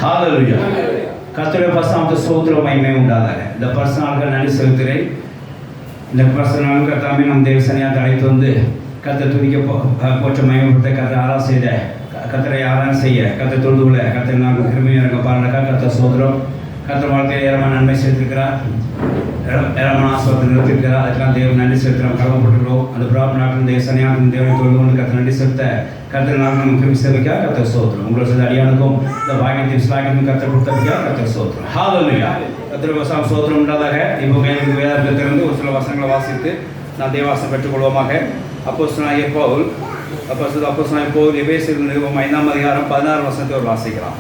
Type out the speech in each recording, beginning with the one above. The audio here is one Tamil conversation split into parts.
ஹalleluya. கர்த்தருடைய பரிசுத்த ஸ்தோத்திரம் மகிமை உண்டாதாக. இந்த பரிசுத்தநாளுக்கு நன்றி செலுத்துகிறேன். இந்த பரிசுத்தநாளுக்கு கர்த்தாவே நம் தேவ சன்னிதானத்தை அழைத்து வந்து கர்த்தரை துதிக்க போற்ற மகிமைப்படுத்த கர்த்தரை ஆராதனை செய்த கர்த்தரை ஆராதனை செய்ய கர்த்தரை தொழுது கொள்ள கர்த்தரை நாங்கள் கிருபையாக இருக்க பாருங்க. கர்த்தர் ஸ்தோத்திரம். கர்த்தர் வாழ்க்கையில் ஏராளமான நன்மை சேர்த்திருக்கிறார், ஏராளமான ஆசீர்வாதத்தை நிறுத்திருக்கிறார். அதுக்கெல்லாம் தேவன் நன்றி செலுத்துகிறோம், கடமைப்பட்டுக்கிறோம். அந்த பிரார்த்தனை நாட்டின் தேவ சன்னிதானத்தின் தேவனை தொழுது கொண்டு கர்த்தர் நன்றி செலுத்த கர்த்தர் நாங்கள் நமக்கு கிருபை சேவைக்காக கர்த்தர் ஸ்தோத்திரம். உங்களை செய்த அடியானுக்கும் இந்த பாக்கியத்தையும் சிலாக்கியத்தையும் கர்த்தர் கொடுத்ததுக்காக கர்த்தர் ஸ்தோத்திரம். ஹalleluya. கர்த்தருக்கு ஸ்தோத்திரம் உண்டாதாக. இப்போ மேலும் வேதத்திலிருந்து ஒரு சில வசனங்களை வாசித்து நான் தேவாசம் பெற்றுக்கொள்வோமாக. அப்போஸ்தலனாகிய பவுல் எபேசியர் நிருபம் 5ஆம் அதிகாரம் 16 வசனத்தை ஒரு வாசிக்கலாம்.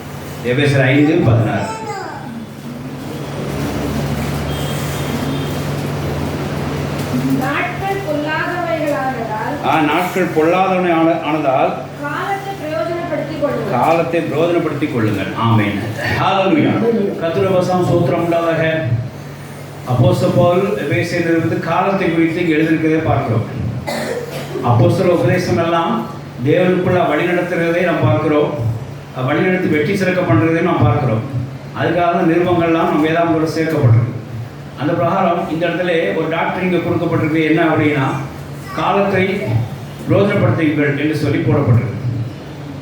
எபேசியர் 5:16. நாட்கள் பொல்லாதவனை ஆனதால் காலத்தை பிரயோஜனப்படுத்திக் கொள்ளுங்கள். ஆமென். ஹalleluya. கர்த்தருடைய வசனம் ஸ்தோத்திரம் உண்டாதாக. அப்போஸ்தலன் பவுல் எபேசியரிலிருந்து காலத்தை குறித்து எழுதியிருக்கிறதை பார்க்கிறோம். அப்போஸ்தல உபதேசம் எல்லாம் தேவனுக்குள்ள வழிநடத்துகிறதை நாம் பார்க்கிறோம், வழிநடத்தி வெற்றி சிறக்க பண்ணுறதையும் நாம் பார்க்கிறோம். அதுக்காக நிருபங்கள்லாம் நம்ம வேதாந்தோடு சேர்க்கப்பட்டிருக்கு. அந்த பிரகாரம் இந்த இடத்துல ஒரு டாக்டர் இங்கே கொடுக்கப்பட்டிருக்கு. என்ன அப்படின்னா, காலத்தை பிரோஜனப்படுத்துங்கள் என்று சொல்லி போடப்பட்டிருக்கு.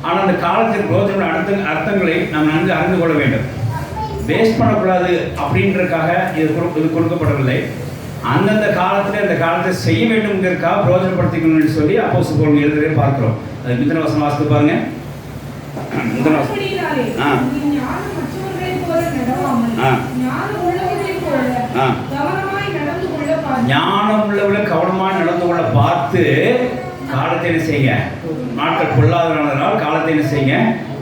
ஆனால் அந்த காலத்தின் பிரோஜன அர்த்தங்களை நாம் நன்கு அறிந்து கொள்ள வேண்டும். வேஸ்ட் பண்ணக்கூடாது அப்படின்றதுக்காக இது கொடுக்கப்படவில்லை. அந்தந்த காலத்தில் அந்த காலத்தை செய்ய வேண்டும்ங்கிறதுக்காக பிரோஜனப்படுத்திக்கணும்னு சொல்லி அப்போஸ்தலன் பவுல் எழுதுறதை பார்க்கிறோம். அது முந்தின வசனம் வாசித்து பாருங்க. ஞானம் உள்ளவர்களை கவனமாக நடந்து கொள்ள பார்த்து காலத்தை என்ன செய்யுங்க, நாட்கள் பொல்லாதவர்களால் காலத்தை என்ன செய்யுங்க,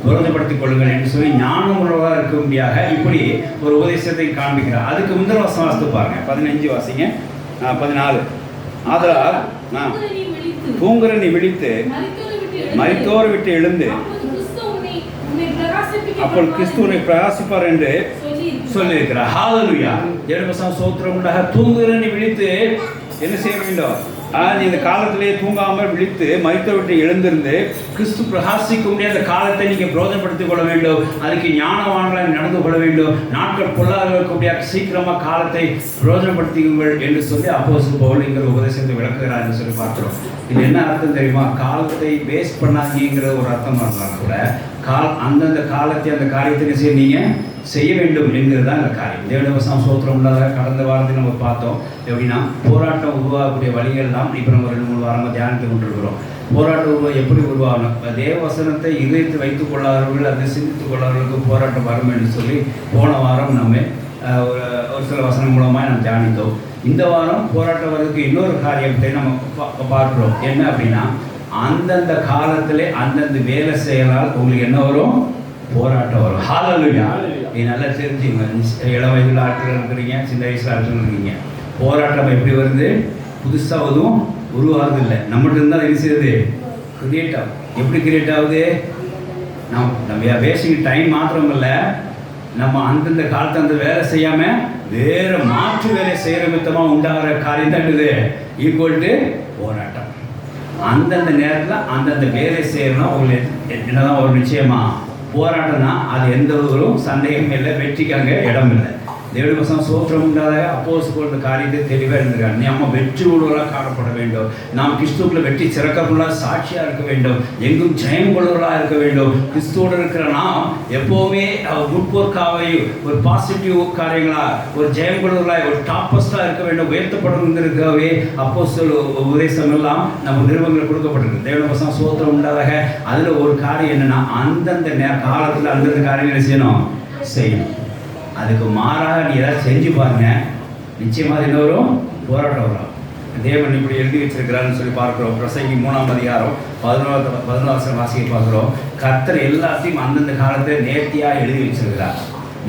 விரோதப்படுத்திக் கொள்ளுங்கள் என்று சொல்லி ஞானம் உள்ளவராக இருக்கும்படியாக இப்படி ஒரு உபதேசத்தை காண்பிக்கிறார். அதுக்கு முந்தின வசனம் வாசித்து பாருங்க. 15 வாசிங்க. 14. ஆதலால் தூங்குற நீ விழித்து மரித்தோரை விட்டு எழுந்து அப்பொழுது கிறிஸ்து உன்னை பிரகாசிப்பார் என்று சொல்லியிருக்கிறார். ஹalleluya. தேவனுடைய ஸ்தோத்திரம் உண்டாக. தூங்குற நீ விழித்து என்ன செய்ய வேண்டும்? இந்த காலத்திலேயே தூங்காமல் விழித்து மரித்தோரை விட்டு எழுந்திருந்து கிறிஸ்து பிரகாசிக்க முடியாத அந்த காலத்தை நீங்கள் பிரோஜனப்படுத்திக் கொள்ள வேண்டும். அதுக்கு ஞானவான்களாக நடந்து கொள்ள வேண்டும். நாட்கள் பொல்லாதவர்களுக்கு சீக்கிரமாக காலத்தை பிரோஜனப்படுத்திக்குங்கள் என்று சொல்லி அப்போஸ்தலன் பவுல் என்கிற உபதேசத்தை விளக்குகிறார் என்று சொல்லி பார்க்கிறோம். இது என்ன அர்த்தம் தெரியுமா? காலத்தை வேஸ்ட் பண்ணாதீங்கிற ஒரு அர்த்தம் இருந்தாலும் கூட அந்தந்த காலத்தை அந்த காரியத்தை நீங்கள் செய்ய வேண்டும் என்கிறது தான் இந்த காரியம். தேவனுடைய வசனம் ஸ்தோத்திரம் உள்ளதாக. கடந்த வாரத்தில் நம்ம பார்த்தோம் எப்படின்னா, போராட்டம் உருவாகக்கூடிய வழிகள்லாம் இப்போ நம்ம 2-3 வாரமாக தியானித்து கொண்டிருக்கிறோம். போராட்டம் எப்படி உருவாகணும்? தேவ வசனத்தை இதயத்தில் வைத்துக் கொள்ளாதவர்கள், அதை சிந்தித்துக் கொள்ளாதவர்களுக்கு போராட்டம் வரும் என்று சொல்லி போன வாரம் நம்ம ஒரு சில வசனம் மூலமாக நம்ம தியானித்தோம். இந்த வாரம் போராட்டம் வர்றதுக்கு இன்னொரு காரியத்தை நம்ம பார்க்குறோம். என்ன அப்படின்னா, அந்தந்த காலத்திலே அந்தந்த வேலை செய்யலால் உங்களுக்கு என்ன வரும்? போராட்டம் வரும். ஹalleluya. நீ நல்லா தெரிஞ்சுங்க. இளம் வயதில் ஆட்கள் இருக்கிறீங்க, சின்ன வயசில் ஆட்கள் இருக்கீங்க. போராட்டம் எப்படி வருது? புதுசாக எதுவும் உருவாகுது இல்லை, நம்மகிட்ட இருந்தால் என்ன செய்யுது? கிரியேட் ஆகும். எப்படி கிரியேட் ஆகுது? நம்ம வேஸ்டிங் டைம் மாத்திரம் இல்லை, நம்ம அந்தந்த காலத்தை அந்த வேலை செய்யாமல் வேறு மாற்று வேலை செய்கிற மித்தமாக உண்டாகிற காரியம் தான் இது ஈக்குவல் டு போராட்டம். அந்தந்த நேரத்தில் அந்தந்த வேலை செய்யணும். உங்களுக்கு என்னதான் ஒரு நிச்சயமா போராட்டம்னா அது எந்த ஒரு சந்தேகமே இல்லை, வெற்றிக்கு அங்கே இடம் இல்லை. தேவனுடைய வசனம் ஸ்தோத்திரம் உண்டாதாக. அப்போஸ்தலன் இந்த காரியத்தை தெளிவாக இருந்திருக்காங்க. நம்ம வெற்றி உள்ளவர்களாக காணப்பட வேண்டும். நாம் கிறிஸ்துவுக்குள்ள வெற்றி சிறக்கக்குள்ளாக சாட்சியாக இருக்க வேண்டும். எங்கும் ஜெயம் கொள்வர்களாக இருக்க வேண்டும். கிறிஸ்துவோடு இருக்கிற நாம் எப்போவுமே குட்போர்க்காவை ஒரு பாசிட்டிவ் காரியங்களாக, ஒரு ஜெயம் கொள்வர்களாக, ஒரு டாப்பஸ்டாக இருக்க வேண்டும். உயர்த்தப்படுவதற்காகவே அப்போஸ்தல உபதேசம் எல்லாம் நம்ம நிறுவனங்கள் கொடுக்கப்பட்டிருக்கு. தேவனுடைய வசனம் ஸ்தோத்திரம் உண்டாதாக. அதில் ஒரு காரியம் என்னென்னா, அந்தந்த காலத்தில் அந்தந்த காரியங்களை செய்யணும். அதுக்கு மாறாக நீ ஏதாவது செஞ்சு பாருங்க, நிச்சயமாக என்ன வரும்? போராட்டம் வரும். தேவன் இப்படி எழுதி வச்சிருக்கிறான்னு சொல்லி பார்க்குறோம். பிரசங்கி 3ஆம் அதிகாரம் 11 வாசிக்க பார்க்குறோம். கர்த்தர் எல்லாத்தையும் அந்தந்த காலத்தில் நேர்த்தியாக எழுதி வச்சிருக்கிறார்,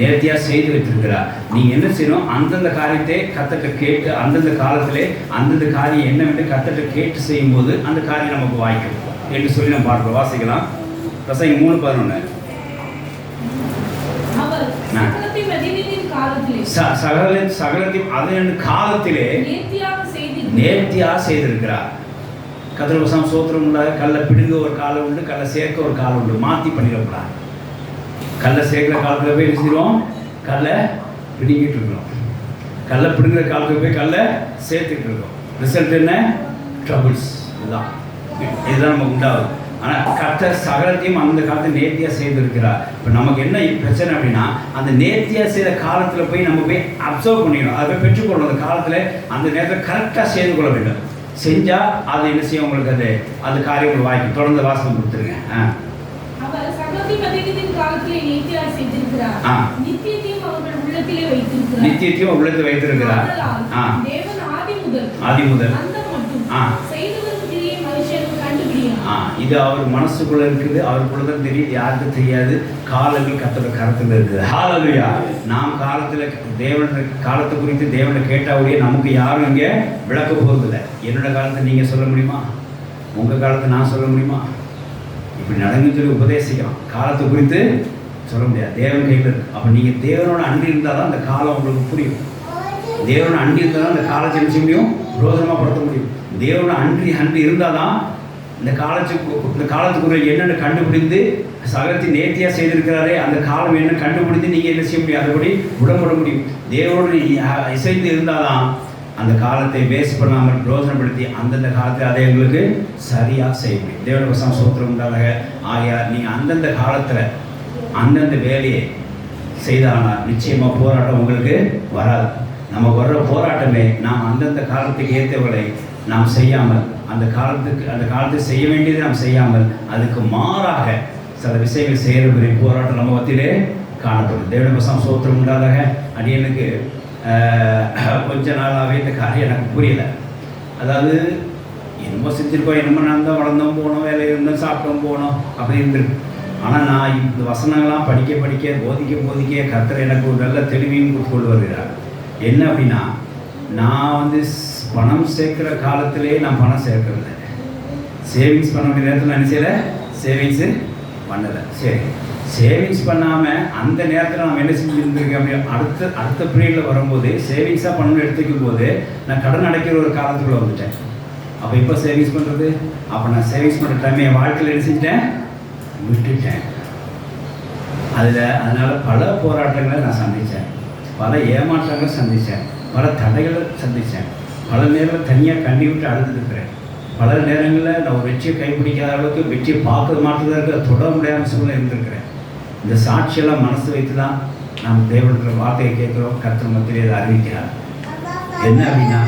நேர்த்தியாக செய்து வச்சிருக்கிறார். நீங்கள் என்ன செய்யணும்? அந்தந்த காரியத்தை கர்த்தர்கிட்ட கேட்டு அந்தந்த காலத்திலே அந்தந்த காரியம் என்னவென்று கர்த்தர்கிட்ட கேட்டு செய்யும்போது அந்த காரியம் நமக்கு வாய்க்கும் என்று சொல்லி நம்ம பார்க்குறோம். வாசிக்கலாம். பிரசங்கி 3:11. சகலத்தையும் அதன் காலத்திலே நேர்த்தியாக செய்திருக்கிறார். கர்த்தருடைய வசனம் ஸ்தோத்திரம் உண்டாக. கல்லை பிடுங்க ஒரு காலம் உண்டு, கல்லை சேர்க்க ஒரு காலம் உண்டு. மாற்றி பண்ணிடக்கூடாது. கல்லை சேர்க்குற காலத்தில் போய் என்ன செய்வோம்? கல்லை பிடிங்கிட்டு இருக்கிறோம். கல்லை பிடுங்குற காலத்துக்கு போய் கல்லை சேர்த்துட்டு இருக்கோம். ரிசல்ட் என்ன? ட்ரபிள்ஸ். இதுதான் நமக்கு உண்டாகுது. ஆனால் கர்த்தர் சகலத்தையும் அந்த காலத்தில் நேர்த்தியாக செய்திருக்கிறார். இப்போ நமக்கு என்ன பிரச்சனை அப்படின்னா, அந்த நேர்த்தியாக செய்த காலத்தில் போய் நம்ம போய் அப்சர்வ் பண்ணிக்கணும், அதை போய் பெற்றுக்கொள்ளணும். அந்த காலத்தில் அந்த நேரத்தில் கரெக்டாக செய்து கொள்ள வேண்டும். செஞ்சால் அது என்ன செய்யும்? உங்களுக்கு அது காரியங்கள் வாய்க்கும். தொடர்ந்து வாசகம் கொடுத்துருங்க. நித்தியத்தையும் உள்ளத்தில் வைத்திருக்கிறார். ஆதி முதல் இது அவர் மனசுக்குள்ள இருக்குது. அவருக்குள்ளதான் தெரியுது, யாருக்கும் தெரியாது. காலங்கள் கர்த்தரோட கருத்துல இருக்குது. ஹல்லேலூயா. நாம் காலத்துல தேவன காலத்தை குறித்து தேவனை கேட்டாவுடைய நமக்கு யாரும் இங்கே விளக்க போறதில்லை. என்னோட காலத்தை நீங்க சொல்ல முடியுமா? உங்க காலத்தை நான் சொல்ல முடியுமா? இப்படி நடந்து சொல்லி உபதேசிக்கலாம். காலத்தை குறித்து சொல்ல முடியாது. தேவன் கையில் இருக்கு. அப்போ நீங்க தேவனோட அன்பு இருந்தால் தான் அந்த காலம் உங்களுக்கு புரியும். தேவனோட அன்பு இருந்தால் தான் அந்த காலத்தை என்ன செய்ய முடியும்? விரோதமாக படுத்த முடியும். தேவனோட அன்பு இருந்தால் தான் இந்த காலத்துக்குரிய என்னென்ன கண்டுபிடிந்து சகலத்தை நேர்த்தியாக செய்திருக்கிறாரே அந்த காலம் என்ன கண்டுபிடித்து நீங்கள் என்ன செய்ய முடியும்? அதுபடி உடம்பட முடியும். தேவனோடு இசைந்து இருந்தால் தான் அந்த காலத்தை வேஸ்ட் பண்ணாமல் பிரயோஜனப்படுத்தி அந்தந்த காலத்தை அதை எங்களுக்கு சரியாக செய்ய முடியும். தேவனுடைய வசனம் சோத்திரம் உண்டாக. ஆகையால் நீங்கள் அந்தந்த காலத்தில் அந்தந்த வேலையை செய்தானால் நிச்சயமாக போராட்டம் உங்களுக்கு வராது. நமக்கு வர்ற போராட்டமே நாம் அந்தந்த காலத்துக்கு ஏற்றவர்களை நாம் செய்யாமல் அந்த காலத்துக்கு செய்ய வேண்டியதை நாம் செய்யாமல் அதுக்கு மாறாக சில விஷயங்கள் செய்கிற போராட்டம் நம்ம மத்தியிலே காணப்படும். தேவனுடைய வசனம் சோத்திரம் உண்டாதாக. அடியனுக்கு கொஞ்ச நாளாகவே இந்த காரியம் எனக்கு புரியலை. அதாவது என்னமோ செஞ்சுருக்கோம், என்னமோ நான் தான் வளர்ந்தோம் போனோம், வேலை இருந்தோம், சாப்பிட்டோம் போனோம் அப்படி இருந்துருக்கு. ஆனால் நான் இந்த வசனங்கள்லாம் படிக்க போதிக்க கர்த்தர் எனக்கு ஒரு நல்ல தெளிவையும் கொடுத்து கொண்டு வருகிறார். என்ன அப்படின்னா, நான் பணம் சேர்க்குற காலத்திலே நான் பணம் சேர்க்கறதில்லை. சேவிங்ஸ் பண்ண வேண்டிய நேரத்தில் நான் என்ன செய்யலை? சேவிங்ஸு பண்ணலை. சரி, சேவிங்ஸ் பண்ணாமல் அந்த நேரத்தில் நம்ம என்ன செஞ்சுருந்துருக்கேன் அப்படின்னா, அடுத்த பீரியடில் வரும்போது சேவிங்ஸாக பண்ணணும் எடுத்துக்கும் போது நான் கடன் அடைக்கிற ஒரு காலத்துக்குள்ளே வந்துட்டேன். அப்போ இப்போ சேவிங்ஸ் பண்ணுறது, அப்போ நான் சேவிங்ஸ் பண்ணுற டைம் என் வாழ்க்கையில் என்ன செஞ்சிட்டேன்? விட்டுட்டேன். அதனால் பல போராட்டங்களை நான் சந்தித்தேன், பல ஏமாற்றங்களை சந்தித்தேன், பல தடைகளை சந்தித்தேன். பல நேரங்கள் தனியாக கண்ணி விட்டு அழுதுருக்கிறேன். பல நேரங்களில் நான் ஒரு வெற்றியை கைப்பிடிக்காத அளவுக்கு வெற்றியை பார்க்க மாட்டதாக இருக்கிற தொட முடியாத சூழ்நிலை இருந்திருக்கிறேன். இந்த சாட்சியெல்லாம் மனசு வைத்து தான் நாம் தேவனுடைய வார்த்தையை கேட்குறோம். கர்த்தர் மத்தியிலே அதை அறிவிக்கிறார். என்ன அப்படின்னா,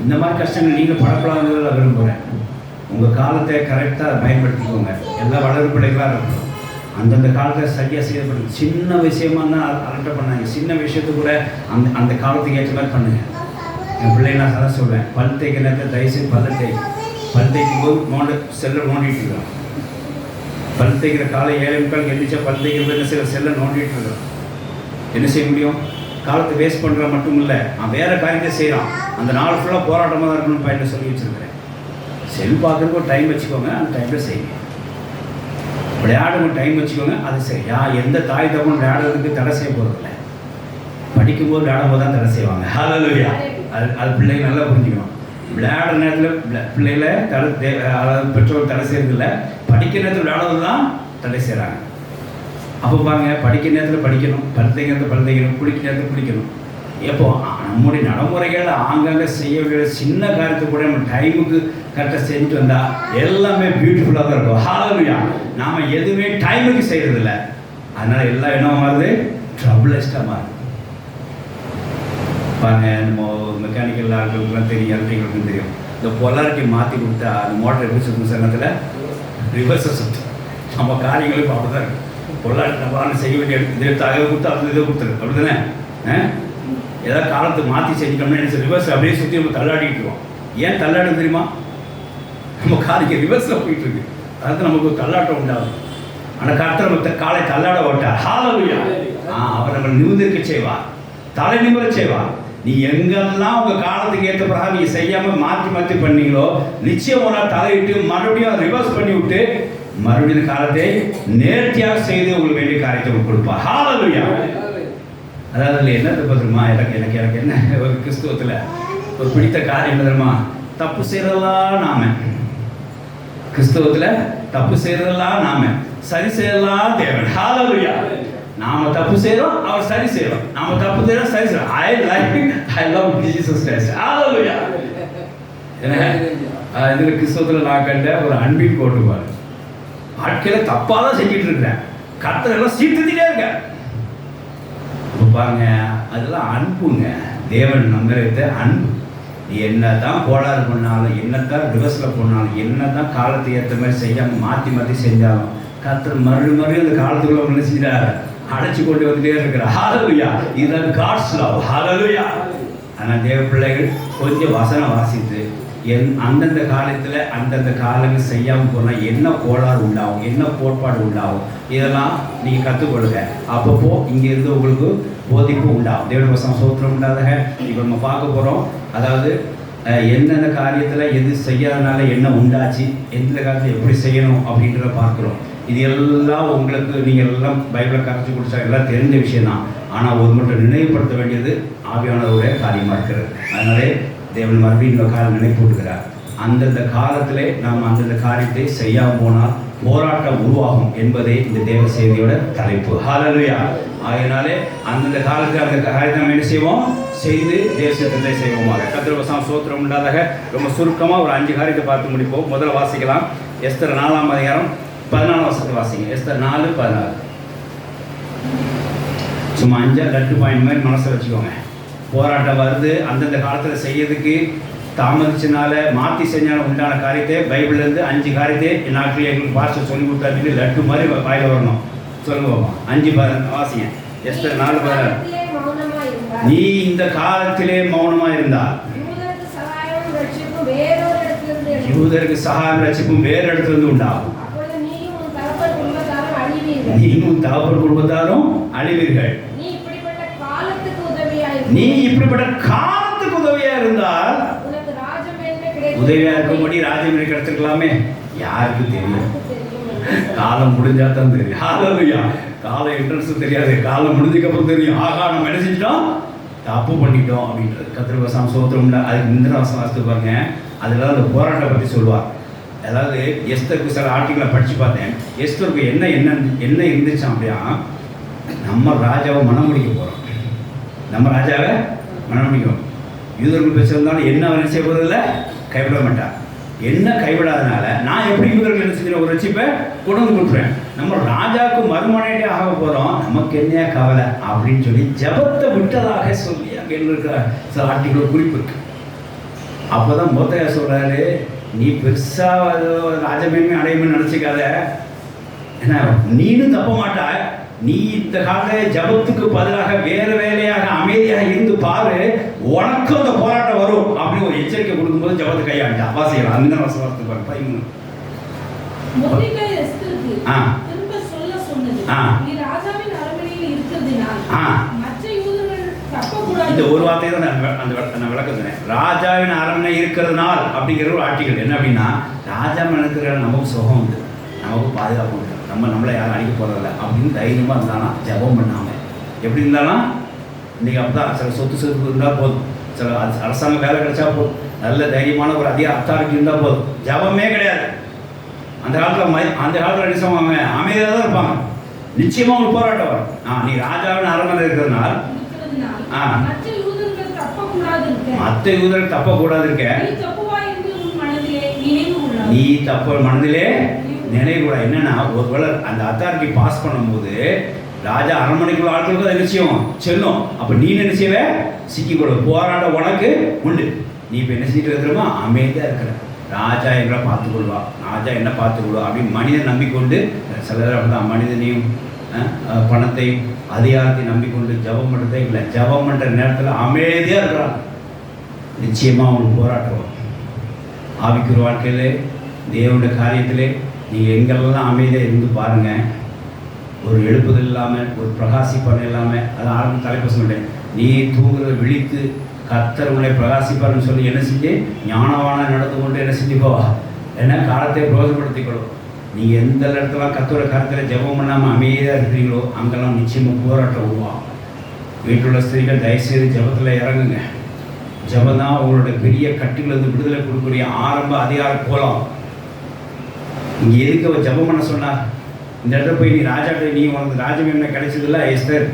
இந்த மாதிரி கஷ்டங்கள் நீங்கள் படப்படாததில் விரும்புகிறேன். உங்கள் காலத்தை கரெக்டாக பயன்படுத்திக்கோங்க. எல்லா வளர்ப்பு பிள்ளைகளாக இருக்கணும். அந்தந்த காலத்தில் சரியாக செய்யப்படுது. சின்ன விஷயமா தான் அலட்ட பண்ணாங்க. சின்ன விஷயத்து கூட அந்த காலத்துக்கு ஏற்ற மாதிரி பண்ணுங்கள். என் பிள்ளை நான் சதா சொல்வேன், பல் தேய்க்க நேரத்தில் தயவுசெய்து பல் தேய்க்கும் போது செல்லை நோண்டிட்டு இருக்கோம். பல் தேய்க்கிற காலை 7:15 எழுந்திரிச்சா பல் தேய்க்கிற என்ன செல்லை நோண்டிட்டு இருக்கோம். என்ன செய்ய முடியும்? காலத்தை வேஸ்ட் பண்ணுற மட்டும் இல்லை, அவன் வேறு காரியத்தை செய்கிறான். அந்த நாள் ஃபுல்லாக போராட்டமாக தான் இருக்கணும்னு பையனை சொல்லி வச்சுருக்கிறேன். செல் பார்க்குறதுக்கு ஒரு டைம் வச்சுக்கோங்க, அந்த டைமில் செய்யுங்க. விளையாடுங்க டைம் வச்சுக்கோங்க, அது சரி. எந்த தாய் தகவலும் விளையாடுறதுக்கு தடை செய்ய போகிறதில்ல. படிக்கும்போது விளையாடும்போது தான் தடை செய்வாங்க. ஹல்லேலூயா. அது பிள்ளைங்க நல்லா புரிஞ்சுக்கணும். விளையாடுற நேரத்தில் பிள்ளைகளை பெற்றோர் தடை செய்யறதில்லை, படிக்கிற நேரத்தில் விளையாடுறது தான் தடை செய்கிறாங்க. அப்போ பாருங்க, படிக்கிற நேரத்தில் படிக்கணும், படுத்தைக்கிற நேரத்தில் படுத்தைக்கணும், குளிக்கிற நேரத்தில் குளிக்கணும். எப்போ நம்முடைய நடைமுறைகள் ஆங்காங்க செய்ய வேண்டிய சின்ன காரியத்தை கூட நம்ம டைமுக்கு கரெக்டாக செஞ்சுட்டு வந்தால் எல்லாமே பியூட்டிஃபுல்லாக தான் இருக்கும். ஹல்லேலூயா. நாம் எதுவுமே டைமுக்கு செய்கிறதில்ல, அதனால் எல்லாம் என்ன மாறுது? ட்ரபிளஸ்டாக மாறுது. பாருங்க, நம்ம மெக்கானிக்கல் ஆட்களுக்குலாம் தெரியும், எலக்ட்ரிக்கலுக்கும் தெரியும். இந்த பொலாரிட்டி மாற்றி கொடுத்தா அந்த மோட்டர் எப்படி சுற்றும் சங்கத்தில் ரிவர்ஸை சுற்றும். நம்ம காரியங்களும் இப்போ அப்படி தான் இருக்குது. பொலாரிட்டி நம்ம செய்ய வேண்டிய இதை தகவல் கொடுத்து அப்படி இதை கொடுத்துரு, அப்படி தானே? ஏதாவது காலத்தை மாற்றி செஞ்சிட்டோம்னா என்ன ரிவர்ஸ் அப்படியே சுற்றி நம்ம தள்ளாடிட்டு இருக்கோம். ஏன் தள்ளாடும் தெரியுமா? நம்ம காரியம் ரிவர்ஸில் போயிட்டு இருக்கு, அதுக்கு நமக்கு ஒரு தள்ளாட்டம் உண்டாகும். ஆனால் கர்த்தர் நம்ம காலை தள்ளாட ஓட்டார். ஹல்லேலூயா. அவர் நம்ம நிமிர்ந்திருக்க செய்வார், தலை நிமிர செய்வார். நீ எங்கெல்லாம் உங்கள் காலத்துக்கு ஏற்ற பிறகு நீங்கள் செய்யாமல் மாற்றி பண்ணீங்களோ நிச்சயம் ஒரு நாள் தலையிட்டு மறுபடியும் ரிவர்ஸ் பண்ணி விட்டு மறுபடியும் காலத்தை நேர்த்தியாக செய்து உங்களுக்கு வேண்டிய காரியத்தை கொடுப்பார். ஹல்லேலூயா. அதாவது அதில் என்ன தெரியுமா, எனக்கு என்ன ஒரு கிறிஸ்துவத்தில் ஒரு பிடித்த காரியம் என்ன தெரியுமா? தப்பு செய்கிறதெல்லாம் நாம கிறிஸ்தவத்தில் தப்பு செய்கிறதெல்லாம் நாம, சரி செய்யறதெல்லாம் தேவன். ஹல்லேலூயா. நாம தப்பு செய்யறோம், அவர் சரி செய்யறோம். நாம தப்பு செய்யறோம், சரி செய்யறோம். I love Jesus Christ. Hallelujah. இதுல கிறிஸ்தவத்துல நான் கண்ட ஒரு அன்பின் கோட்டுப்பாடு. வாழ்க்கையில தப்பா தான் செஞ்சுட்டு இருக்கிறேன், கர்த்தர் எல்லாம் சீர்திருத்திட்டே இருக்க பாருங்க. அதெல்லாம் அன்புங்க. தேவன் நம்மள அன்பு. நீ என்னதான் கோளாறு பண்ணாலும், என்னதான் ரிவர்ஸில் போனாலும், என்னதான் காலத்தை ஏற்ற மாதிரி செய்யாமல் மாற்றி செஞ்சாலும், கர்த்தர் மறுபடியும் அந்த காலத்துக்குள்ள என்ன செஞ்சார், அடைச்சி கொண்டு வந்துட்டே இருக்கிறார். ஹalleluya. இதுதான் காட்ஸ் லவ். ஹalleluya. ஆனால் தேவ பிள்ளைகள் கொஞ்சம் வசனம் வாசித்து அந்தந்த காலத்தில் அந்தந்த காலங்கள் செய்யாமல் போனால் என்ன கோளாறு உண்டாகும், என்ன கோட்பாடு உண்டாகும், இதெல்லாம் நீங்கள் கற்றுக்கொள்ளுங்க. அப்பப்போ இங்கேருந்து உங்களுக்கு போதிப்பு உண்டாகும். தேவனுடைய வசனம் சோத்திரம் உண்டாதாக. இப்போ நம்ம பார்க்க போகிறோம். அதாவது எந்தெந்த காரியத்தில் எது செய்யாதனால என்ன உண்டாச்சு, எந்த காலத்தில் எப்படி செய்யணும் அப்படின்றத பார்க்குறோம். இது எல்லாம் உங்களுக்கு நீங்கள் எல்லாம் பைபிளை கரைச்சி குடிச்சா எல்லாம் தெரிஞ்ச விஷயம்தான். ஆனால் ஒரு மட்டும் நினைவுபடுத்த வேண்டியது ஆவியானவருடைய காரியமாக இருக்கிறது. அதனாலே தேவன் மறுபடியும் இந்த காலம் நினைப்பூட்டுகிறார். அந்தந்த காலத்திலே நாம் அந்தந்த காரியத்தை செய்யாமல் போனால் போராட்டம் உருவாகும் என்பதே இந்த தேவ செய்தியோட தலைப்பு. ஹalleluya. ஆகையினாலே அந்தந்த காலத்தில் அந்த காரியத்தை நம்ம என்ன செய்வோம், செய்து தேசத்தை செய்வோமாக. கர்த்தர் வசனம் சோத்திரம் உண்டாதாக. ரொம்ப சுருக்கமாக ஒரு 5 காரியத்தை பார்த்து முடிப்போம். முதல்ல வாசிக்கலாம். எஸ்தர் 4ஆம் அதிகாரம் 14 வசனத்தை வாசிங்க. எஸ்தர் 4:14. சும்மா 5 லட்டு பாயிண்ட் மாதிரி மனசில் வச்சுக்கோங்க. போராட்டம் வருது, அந்தந்த காலத்தில் செய்யறதுக்கு தாமதிச்சனால மாற்றி செஞ்சாலும் உண்டான காரியத்தை பைபிள்லேருந்து 5 காரியத்தை நாட்கள் எங்களுக்கு பாஸ்டர் சொல்லி கொடுத்தாரு. லட்டு மாதிரி வாயில் வரணும். சொல்லுங்க 5:14 வாசிங்க. எஸ்தர் 4:14. நீ இந்த காலத்திலே மௌனமா இருந்தால் யூதருக்கு சகாயம் ரட்சிப்பும் வேறு இடத்திலிருந்து உண்டாகும். நீயும் தகப்பன் குடும்பத்தாரும் அழிவீர்கள். நீ இப்படிப்பட்ட காலத்துக்கு உதவியா இருந்தால் உதவியா இருக்கும்படி ராஜ்யம் கிடைச்சிருக்கலாமே. யாருக்கு தெரியும்? காலம் முடிஞ்சா தான் தெரியும். ஹalleluya. காலம் என்ட்ரன்ஸ் தெரியாது, காலம் முடிஞ்சதுக்கப்புறம் தெரியும். ஆகா நம்ம என்ன செஞ்சிட்டோம், தப்பு பண்ணிட்டோம் அப்படின்றது. கர்த்தர் வசனம் சோத்திரம் உண்டா. அதுக்கு முந்தின வசனம் வாசித்து பாருங்க. அதில் அந்த போராட்டம் பற்றி சொல்லுவார். அதாவது எஸ்தருக்கு சில ஆர்டிகளை படித்து பார்த்தேன். எஸ்தருக்கு என்ன இருந்துச்சு அப்படின்னா, நம்ம ராஜாவை மனம் முடிக்க போகிறோம், நம்ம ராஜாவை மனம் முடிக்கணும். யூதர்கள் பேசுறதுனால என்ன செய்ய போகிறதில்ல, கைவிட மாட்டார். என்ன கைவிடாதனால நான் எப்படி யூதர்கள் என்ன செஞ்ச ஒரு ரட்சிப்பை கொண்டு வந்து கொடுத்துருவேன். நம்ம ராஜாவுக்கு மறுமனையிட்டே ஆக போகிறோம், நமக்கு என்ன கவலை அப்படின்னு சொல்லி ஜபத்தை விட்டதாக சொல்லி அங்கே இருக்கிற சில ஆர்டிகள் குறிப்பு இருக்கு. அப்போ தான் மோத்தையா சொல்கிறாரு, நீ பெருசாக ராஜமேன்மை அடையும்னு நினச்சிக்காத, ஏன்னா நீனும் தப்ப மாட்டாய். நீ இந்த காலத்தில் ஜபத்துக்கு பதிலாக வேறு வேலையாக அமைதியாக இருந்து பாரு, உனக்கும் அந்த போராட்டம் வரும் அப்படின்னு ஒரு எச்சரிக்கை கொடுக்கும்போது ஜபத்தை கையாண்டா. வாசிக்கலாம். அந்த வசனத்தை பாருங்க. 13. இந்த ஒரு வார்த்தையை தான் அந்த விளக்கத்தினேன். ராஜாவின் அரண்மனை இருக்கிறதுனால் அப்படிங்கிற ஒரு ஆர்டிகல் என்ன அப்படின்னா, ராஜா இருக்கிற நமக்கு சுகம் உண்டு, நமக்கு பாதுகாப்பு உண்டு, நம்மளை யாரும் அடிக்க போகிறதில்ல அப்படின்னு தைரியமாக இருந்தாலும் ஜபம் பண்ணாமல் எப்படி இருந்தாலும் இன்றைக்கி அப்போ தான் சில சொத்து இருந்தால் போதும், சில அரசாங்க வேலை கிடைச்சா போதும், நல்ல தைரியமான ஒரு அதிக அத்தாரிட்டி இருந்தால் போதும், ஜபமே கிடையாது. அந்த காலத்தில் என்ன செய்வாங்க, அமைதியாக தான் இருப்பாங்க. நிச்சயமாக உங்களுக்கு போராட்டம் வரும். நீ ராஜாவின் அரண்மனை இருக்கிறதுனால மற்ற யூதர்கள் தப்பக்கூடாது இருக்க, நீ தப்ப மனதிலே நினைவுகூட. என்னன்னா, ஒருவேளை அந்த அத்தாரிட்டி பாஸ் பண்ணும்போது ராஜா அரண்மனைக்குள்ள ஆட்களுக்கு அது நிச்சயம் செல்லும். அப்போ நீ என்ன செய்வ, சிக்கிக்கூட போராட உனக்கு உண்டு. நீ இப்போ என்ன செஞ்சுட்டு இருக்கிறோமா, அமைதியாக இருக்கிற. ராஜா எங்களை பார்த்துக்கொள்வா, ராஜா என்ன பார்த்துக்கொள்வா அப்படின்னு மனிதன் நம்பிக்கொண்டு, சிலர் அப்படிதான் மனிதனையும் பணத்தையும் அதிகாரத்தையும் நம்பிக்கொண்டு ஜபம் பண்ணுறதே இல்லை. ஜபம் பண்ணுற நேரத்தில் அமைதியாக இருக்கிறாங்க. நிச்சயமாக அவங்களுக்கு போராட்டம் வரும். ஆவிக்குற வாழ்க்கையிலே தேவனுடைய காரியத்திலே நீங்கள் எங்கெல்லாம் அமைதியாக இருந்து பாருங்கள். ஒரு எழுப்புதல் இல்லாமல், ஒரு பிரகாசிப்பான இல்லாமல், அது ஆரம்ப தலைப்பு சொல்லிட்டேன். நீ தூங்குறத விழித்து கர்த்தர் உங்களை பிரகாசிப்பார்னு சொல்லி என்ன செஞ்சு ஞானவான நடந்து கொண்டு என்ன செஞ்சுக்கோ, என்ன காலத்தை பிரயோஜனப்படுத்திக்கொள்ளும். நீங்கள் எந்த இடத்துல கர்த்தரோட காலத்தில் ஜெபம் பண்ணாமல் அமைதியாக இருக்கிறீங்களோ அங்கெல்லாம் நிச்சயமாக போராட்டம் உருவாகும். வீட்டுள்ள ஸ்திரீகள் தயவுசெய்து ஜெபத்தில் இறங்குங்க. ஜெபம் தான் அவங்களோட பெரிய கட்டுகளிலிருந்து விடுதலை கொடுக்கக்கூடிய ஆரம்ப அதிகார கோலம். இங்கே எதுக்கு அவர் ஜெபம் பண்ண சொன்னார்? இந்த இடத்துல போய் நீ ராஜாட்ட நீ உனக்கு ராஜ்யம் என்ன கிடைச்சதில்ல எஸ்தர்,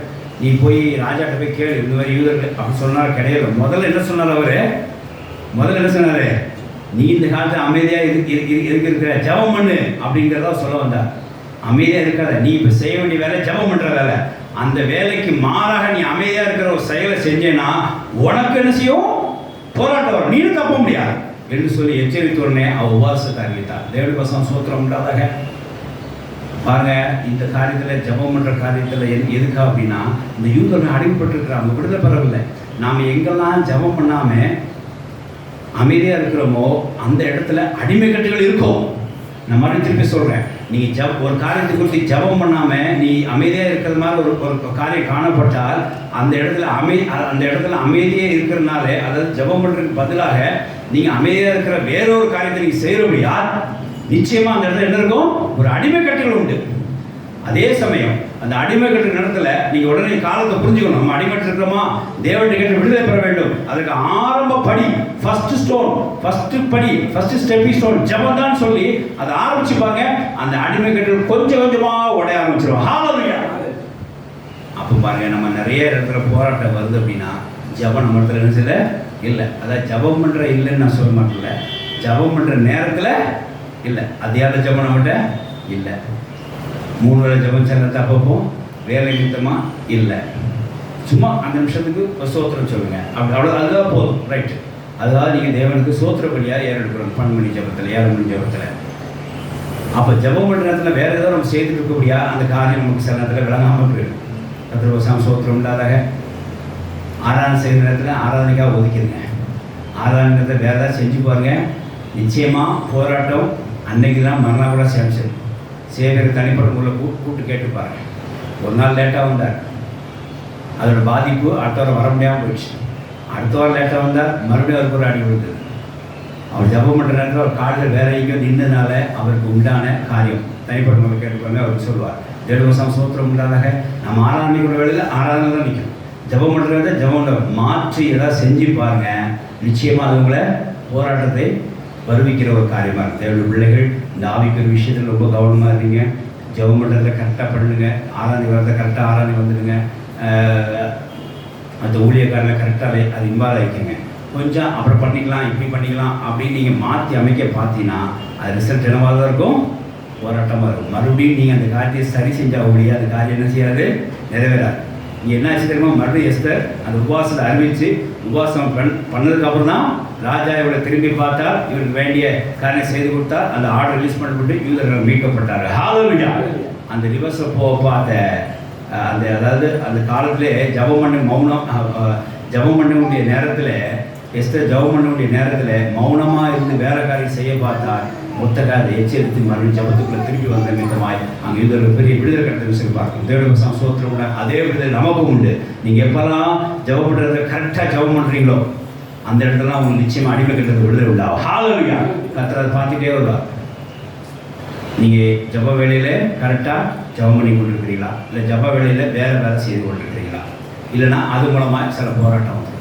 நீ போய் ராஜாட்ட போய் கேளு இந்த மாதிரி யூதர்கள் அப்படி சொன்னார். கிடையாது. முதல்ல என்ன சொன்னார் அவர்? முதல்ல என்ன சொன்னார்? நீ இந்த காலத்தில் அமைதியாக இருக்கிற ஜெபம் பண்ணு அப்படிங்கிறத சொல்ல வந்தார். அமைதியாக இருக்காத, நீ இப்போ செய்ய வேண்டிய வேலை ஜெபம் பண்ணுற வேலை. அந்த வேலைக்கு மாறாக நீ அமைதியாக இருக்கிற ஒரு செயலை செஞ்சேன்னா உனக்கு என்ன செய்யும்? போராட்டம் வரும், நீனும் தப்ப முடியாது என்று சொல்லி எச்சரித்த உடனே அவ உபவாசத்தை அறிவித்தார். தேவனுக்கு வசனம் சோத்திரம் உண்டாதாக. பாருங்க, இந்த காரியத்தில் ஜெபம் பண்ணுற காரியத்தில் எதுக்கா அப்படின்னா, இந்த யூதர்கள் அடிமைப்பட்டிருக்கிறாங்க, விடுதலை பெறவில்லை. நாம் எங்கெல்லாம் ஜெபம் பண்ணாமல் அமைதியாக இருக்கிறோமோ அந்த இடத்துல அடிமை கட்டுகள் இருக்கும். நான் மறுபடியும் திருப்பி சொல்கிறேன், நீங்கள் ஒரு காரியத்தை குறித்து ஜெபம் பண்ணாமல் நீ அமைதியாக இருக்கிறது மாதிரி ஒரு காரியம் காணப்பட்டால் அந்த இடத்துல அமைதியாக இருக்கிறதுனால, அதாவது ஜெபம் பண்ணுறதுக்கு பதிலாக நீங்கள் அமைதியாக இருக்கிற வேறொரு காரியத்தை நீங்கள் செய்கிறபடியா நிச்சயமாக அந்த இடத்துல என்ன இருக்கும்? ஒரு அடிமை கட்டுகள் உண்டு. அதே சமயம் அந்த அடிமை கட்டுற இடத்துல நீங்கள் உடனே காலத்தை புரிஞ்சுக்கணும். நம்ம அடிமைட்டு இருக்கிறோமா, தேவனுடைய கேட்டு விடுதலை பெற வேண்டும். அதுக்கு ஆரம்ப படி, ஃபர்ஸ்ட் ஸ்டெப்பிங் ஸ்டோன் ஜெபம் தான் சொல்லி அதை ஆரம்பிச்சுப்பாங்க. அந்த அடிமை கட்டுகள் கொஞ்சம் கொஞ்சமாக உடைய ஆரம்பிச்சிடும். ஹல்லேலூயா. அப்போ பாருங்க, நம்ம நிறைய இடத்துல போராட்டம் வருது அப்படின்னா ஜெபம் நம்ம இடத்துல என்ன செய்யல இல்லை. அதாவது ஜெபம் பண்ணுற இல்லைன்னு நான் சொல்ல மாட்டேன்ல, ஜெபம் பண்ணுற நேரத்தில் இல்லை. அதிகார ஜெபம் நம்மகிட்ட இல்லை. 3 வேளை ஜெபம் செல்லத்தை அப்பப்போ வேலை நிமித்தமாக இல்லை. சும்மா அந்த நிமிஷத்துக்கு சோத்திரம் சொல்லுங்கள் அப்படி, அவ்வளோ அதுதான் போதும். ரைட்டு. அதுதான் நீங்கள் தேவனுக்கு சோத்திரப்படியாக ஏறெடுக்கிறோம் 12 மணி ஜெபத்தில் 7 மணி ஜெபத்தில். அப்போ ஜெபம் பண்ணுற நேரத்தில் வேறு ஏதோ நம்ம செய்துட்டு இருக்கக்கூடிய அந்த காரியம் நமக்கு சில நேரத்தில் விளங்காமல் போயிடும். கத்திரவசாமி சோத்திரம் உண்டாதாக. ஆராதனை செய்கிற நேரத்தில் ஆராதனைக்காக ஒதுக்கிடுங்க. ஆராதனை நேரத்தில் வேறு ஏதாவது செஞ்சு பாருங்கள். நிச்சயமாக போராட்டம் அன்னைக்கு தான் மறுநாள் கூட சேமிச்சிடும். சேவைக்கு தனிப்பட்ட முறையில் கூப்பிட்டு கேட்டு பாருங்க. ஒரு நாள் லேட்டாக வந்தார், அதோட பாதிப்பு அடுத்த வாரம் வர முடியாமல் போயிடுச்சு. அடுத்த வாரம் லேட்டாக வந்தார், மறுபடியும் அவருக்கு ஒரு அடி விழுந்தது. அவர் ஜெபம் பண்ணுற நேரத்தில் அவர் காலையில் வேற எங்கேயோ நின்றதுனால அவருக்கு உண்டான காரியம் தனிப்பட்ட முறையில் கேட்டுப்பாங்க. அவர் சொல்லுவார், தேவவசம் சோத்திரம் உண்டாதாக. நம்ம ஆராதனைக்கூட வேலையில் ஆராதனை தான் நிற்கும். ஜெபம் பண்ணுறத ஜெபம் மாற்றி ஏதாவது செஞ்சு பாருங்கள். நிச்சயமாக அது உங்களை போராட்டத்தை வருவிக்கிற ஒரு காரியமாக இருக்குது. தேவனுடைய பிள்ளைகள் இந்த ஆவிக்கிற விஷயத்தில் ரொம்ப கவனமாக இருந்தீங்க. ஜெபம் பண்ணுறதை கரெக்டாக பண்ணுங்க. ஆராதனை வரதை கரெக்டாக ஆராதனை வந்துடுங்க. அந்த ஊழியக்காரனை கரெக்டாக அது இன்வால்வ் ஆகிக்கங்க. கொஞ்சம் அப்புறம் பண்ணிக்கலாம் இப்படி பண்ணிக்கலாம் அப்படின்னு நீங்கள் மாற்றி அமைக்க பார்த்தீங்கன்னா அது ரிசல்ட் என்னவாக தான் இருக்கும்? போராட்டமாக இருக்கும். மறுபடியும் நீங்கள் அந்த காரியத்தை சரி செஞ்சால் ஒழிய அந்த காரியம் என்ன செய்யாது? நிறைவேறாது. நீங்கள் என்ன ஆச்சு தெரியுமா? மறுபடியும் எஸ்தர் அந்த உபவாசத்தை அறிவித்து உபவாசம் பண்ணதுக்கப்புறம் தான் ராஜா இவரை திரும்பி பார்த்தார், இவருக்கு வேண்டிய காரியம் செய்து கொடுத்தார். அந்த ஆர்டர் ரிலீஸ் பண்ணப்பட்டு யூதர்கள் மீட்கப்பட்டார். ஹல்லேலூயா. அந்த ரிவர்ஸில் பார்த்த அந்த அதாவது அந்த காலத்திலே ஜெபம் பண்ண வேண்டிய நேரத்தில் எஸ்தர் ஜெபம் பண்ண வேண்டிய நேரத்தில் மௌனமாக இருந்து வேற காரியம் செய்ய பார்த்தார். மொத்தக்காக எச்சரித்து மறுபடியும் ஜபத்துக்குள்ள திருப்பி வந்த நிமித்தமாய் அங்கே யூதர்கள் பெரிய விடுதலை கிடைத்த விஷயம் பார்க்கணும். தேவனுக்கு சோத்திரம் அதே விடுதலை நமக்கும் உண்டு. நீங்கள் எப்போல்லாம் ஜெபம் பண்ணுறத கரெக்டாக ஜெபம் பண்ணுறீங்களோ அந்த இடத்துல உங்களுக்கு நிச்சயமாக அடிமை கட்டுறது விடுதலை உண்டாகும். ஹல்லேலூயா. கர்த்தர் பார்த்துட்டே வருவார். நீங்கள் ஜப வேலையில் கரெக்டாக ஜபம் பண்ணி கொண்டிருக்கிறீங்களா, இல்லை ஜப வேலையில் வேலை செய்து கொண்டிருக்கிறீங்களா, இல்லைன்னா அது மூலமாக சில போராட்டம் வரும்.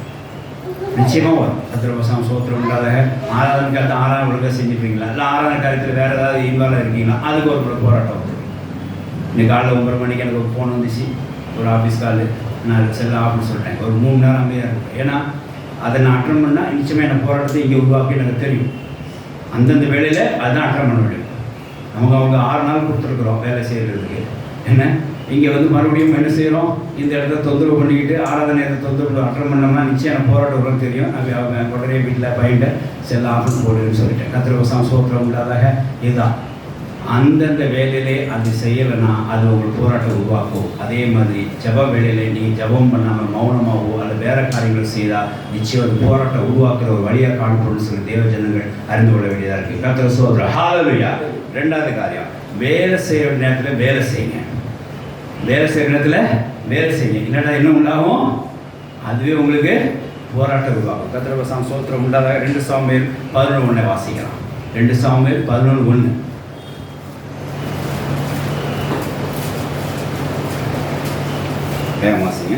நிச்சயமாக வரும். கர்த்தர் சோத்திரம் உண்டாதாக. ஆராதனை காலத்தில் ஆராதனை ஒழுங்காக செஞ்சுருக்கீங்களா, இல்லை ஆராதனை காலத்தில் வேறு ஏதாவது இன்வால்வ் இருக்கீங்களா, அதுக்கு ஒரு போராட்டம் வரும். இன்னைக்கு காலையில் 9 மணிக்கு எனக்கு ஒரு ஃபோன் வந்துச்சு, ஒரு ஆஃபீஸ் கால். நான் செல்ல ஆஃபீஸ் சொல்லிட்டேன். ஒரு 3 நேரம் அமைதியாக இருக்கும். ஏன்னா அதை நான் அட்டன் பண்ணால் நிச்சயமாக எனக்கு போராட்டத்தை இங்கே உருவாக்கி எனக்கு தெரியும். அந்தந்த வேலையில் அதுதான் அட்டன் பண்ண முடியும். அவங்க 6 நாள் கொடுத்துருக்குறோம் வேலை செய்கிறதுக்கு. என்ன இங்கே மறுபடியும் என்ன செய்கிறோம்? இந்த இடத்த தொந்தரவு பண்ணிக்கிட்டு ஆராதனை இடத்த தொந்தரவு அட்டன் பண்ணோம்னா நிச்சயம் போராட்டம் வரும் தெரியும். அவங்க உடனே வீட்டில் பையன்ட்ட செல்ல ஆஃபீஸ் போடுன்னு சொல்லிட்டேன். கர்த்தர் சோத்திரம் உண்டாதாக. இதுதான் அந்தந்த வேலையிலே அது செய்யலைன்னா அது உங்களுக்கு போராட்டம் உருவாக்கும். அதே மாதிரி ஜப வேலையிலே நீங்கள் ஜபம் பண்ணாமல் மௌனமாகவோ அல்லது வேறு காரியங்கள் செய்தால் நிச்சயம் அது போராட்டம் உருவாக்குற ஒரு வழியாக காணப்படும் சொல்லி தேவ ஜனங்கள் அறிந்து கொள்ள வேண்டியதாக இருக்குது. கர்த்தர் சோத்திரம். ஹல்லேலூயா. 2வது காரியம், வேலை செய்கிற நேரத்தில் வேலை செய்யுங்க. வேலை செய்கிற நேரத்தில் வேலை செய்யுங்க. இல்லைன்னா என்ன உண்டாகும்? அதுவே உங்களுக்கு போராட்டம் உருவாகும். கர்த்தர் சோத்திரம் உண்டாதாக. 2 சாமுவேல் 11:1 வாசிக்கலாம். 2 சாமுவேல் 11:1 வாசிங்க.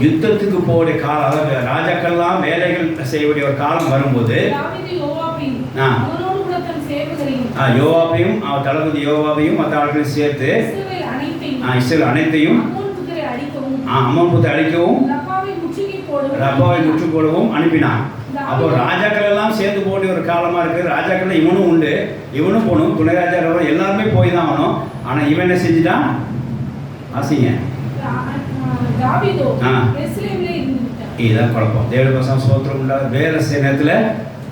யுத்தத்துக்கு போகிற காலம், அதாவது ராஜாக்கள்லாம் வேலைகள் செய்யக்கூடிய ஒரு காலம் வரும்போது யோவாபையும் தளபதி யோவாபையும் மற்ற ஆட்களையும் சேர்த்து இஸ்ரவேல் அனைத்தையும் அம்மன் புத்தை அழிக்கவும் ரப்பாவை முற்று போடவும் அனுப்பினான். அப்போ ராஜாக்கள் எல்லாம் சேர்ந்து போன ஒரு காலமா இருக்கு. ராஜாக்கள் இவனும் உண்டு, இவனும் போகணும், துணை ராஜா எல்லாருமே போய் தான் ஆகணும். ஆனா இவன் என்ன செஞ்சுட்டான்? ஆசிங்க இதுதான் குழப்பம். தேவனுக்கு சோத்திரம் உண்டாத வேலை செய்ய நேரத்தில்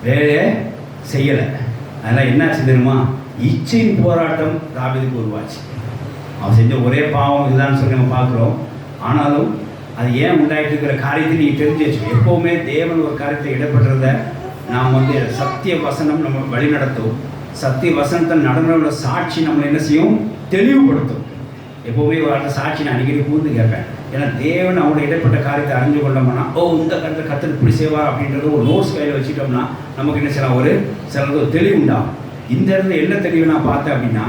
வேலையை செய்யலை. அதெல்லாம் என்னாச்சு தெரியுமா? இச்சையின் போராட்டம் தாவீதுக்கு உருவாச்சு. அவன் செஞ்ச ஒரே பாவம் இதுதான் சொல்லி நம்ம பார்க்குறோம். ஆனாலும் அது ஏன் உண்டாயிட்டு இருக்கிற காரியத்தை நீங்கள் தெரிஞ்சு வச்சு. எப்போவுமே தேவன் ஒரு காரியத்தை இடப்படுறத நாம் சத்திய வசனம் நம்ம வழி நடத்தும். சத்திய வசனத்தை நடனோட சாட்சி நம்மளை என்ன செய்யும்? தெளிவுபடுத்தும். எப்போவுமே ஒரு ஆட்ட சாட்சி நான் அடிக்கடி கூர்ந்து கேட்பேன். ஏன்னா தேவன் அவனுடைய இடப்பட்ட காரியத்தை அறிஞ்சு கொண்டோம்னா, இந்த கருத்தை கத்தர் இப்படி செய்வார் அப்படின்றது ஒரு நோட்ஸ் கையில் வச்சுட்டோம்னா நமக்கு என்ன செய்யலாம்? ஒரு சிலது தெளிவு உண்டாகும். இந்த இடத்துல என்ன தெளிவு நான் பார்த்தேன் அப்படின்னா,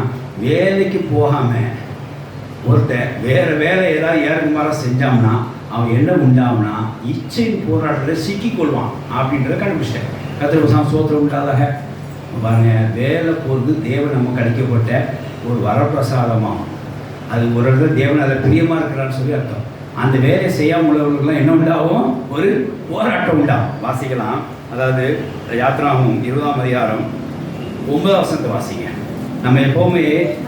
வேலைக்கு போகாமல் ஒருத்தர் வேறு வேலை ஏதாவது ஏறக்குமாராக செஞ்சோம்னா அவன் என்ன உண்டாகும்னா இச்சையின் போராட்டத்தில் சிக்கிக்கொள்வான் அப்படின்றத கண்டுபிடிச்சிட்டேன். கத்திர சோத்திரம் உண்டாதாக பாருங்க. வேலை போகிறது தேவன் நமக்கு அளிக்கப்பட்ட ஒரு வரப்பிரசாதமாகும். அது ஒரு இடத்துல தேவன் அதை பிரியமாக இருக்கிறான்னு சொல்லி அர்த்தம். அந்த வேலையை செய்யாமல் உள்ளவர்களுக்கெல்லாம் என்ன உண்டாகும்? ஒரு போராட்டம் உண்டாகும். வாசிக்கலாம். அதாவது யாத்திராகமம் 20ஆம் அதிகாரம் 9ஆம் வசனத்தை வாசிங்க. நம்ம எப்போவுமே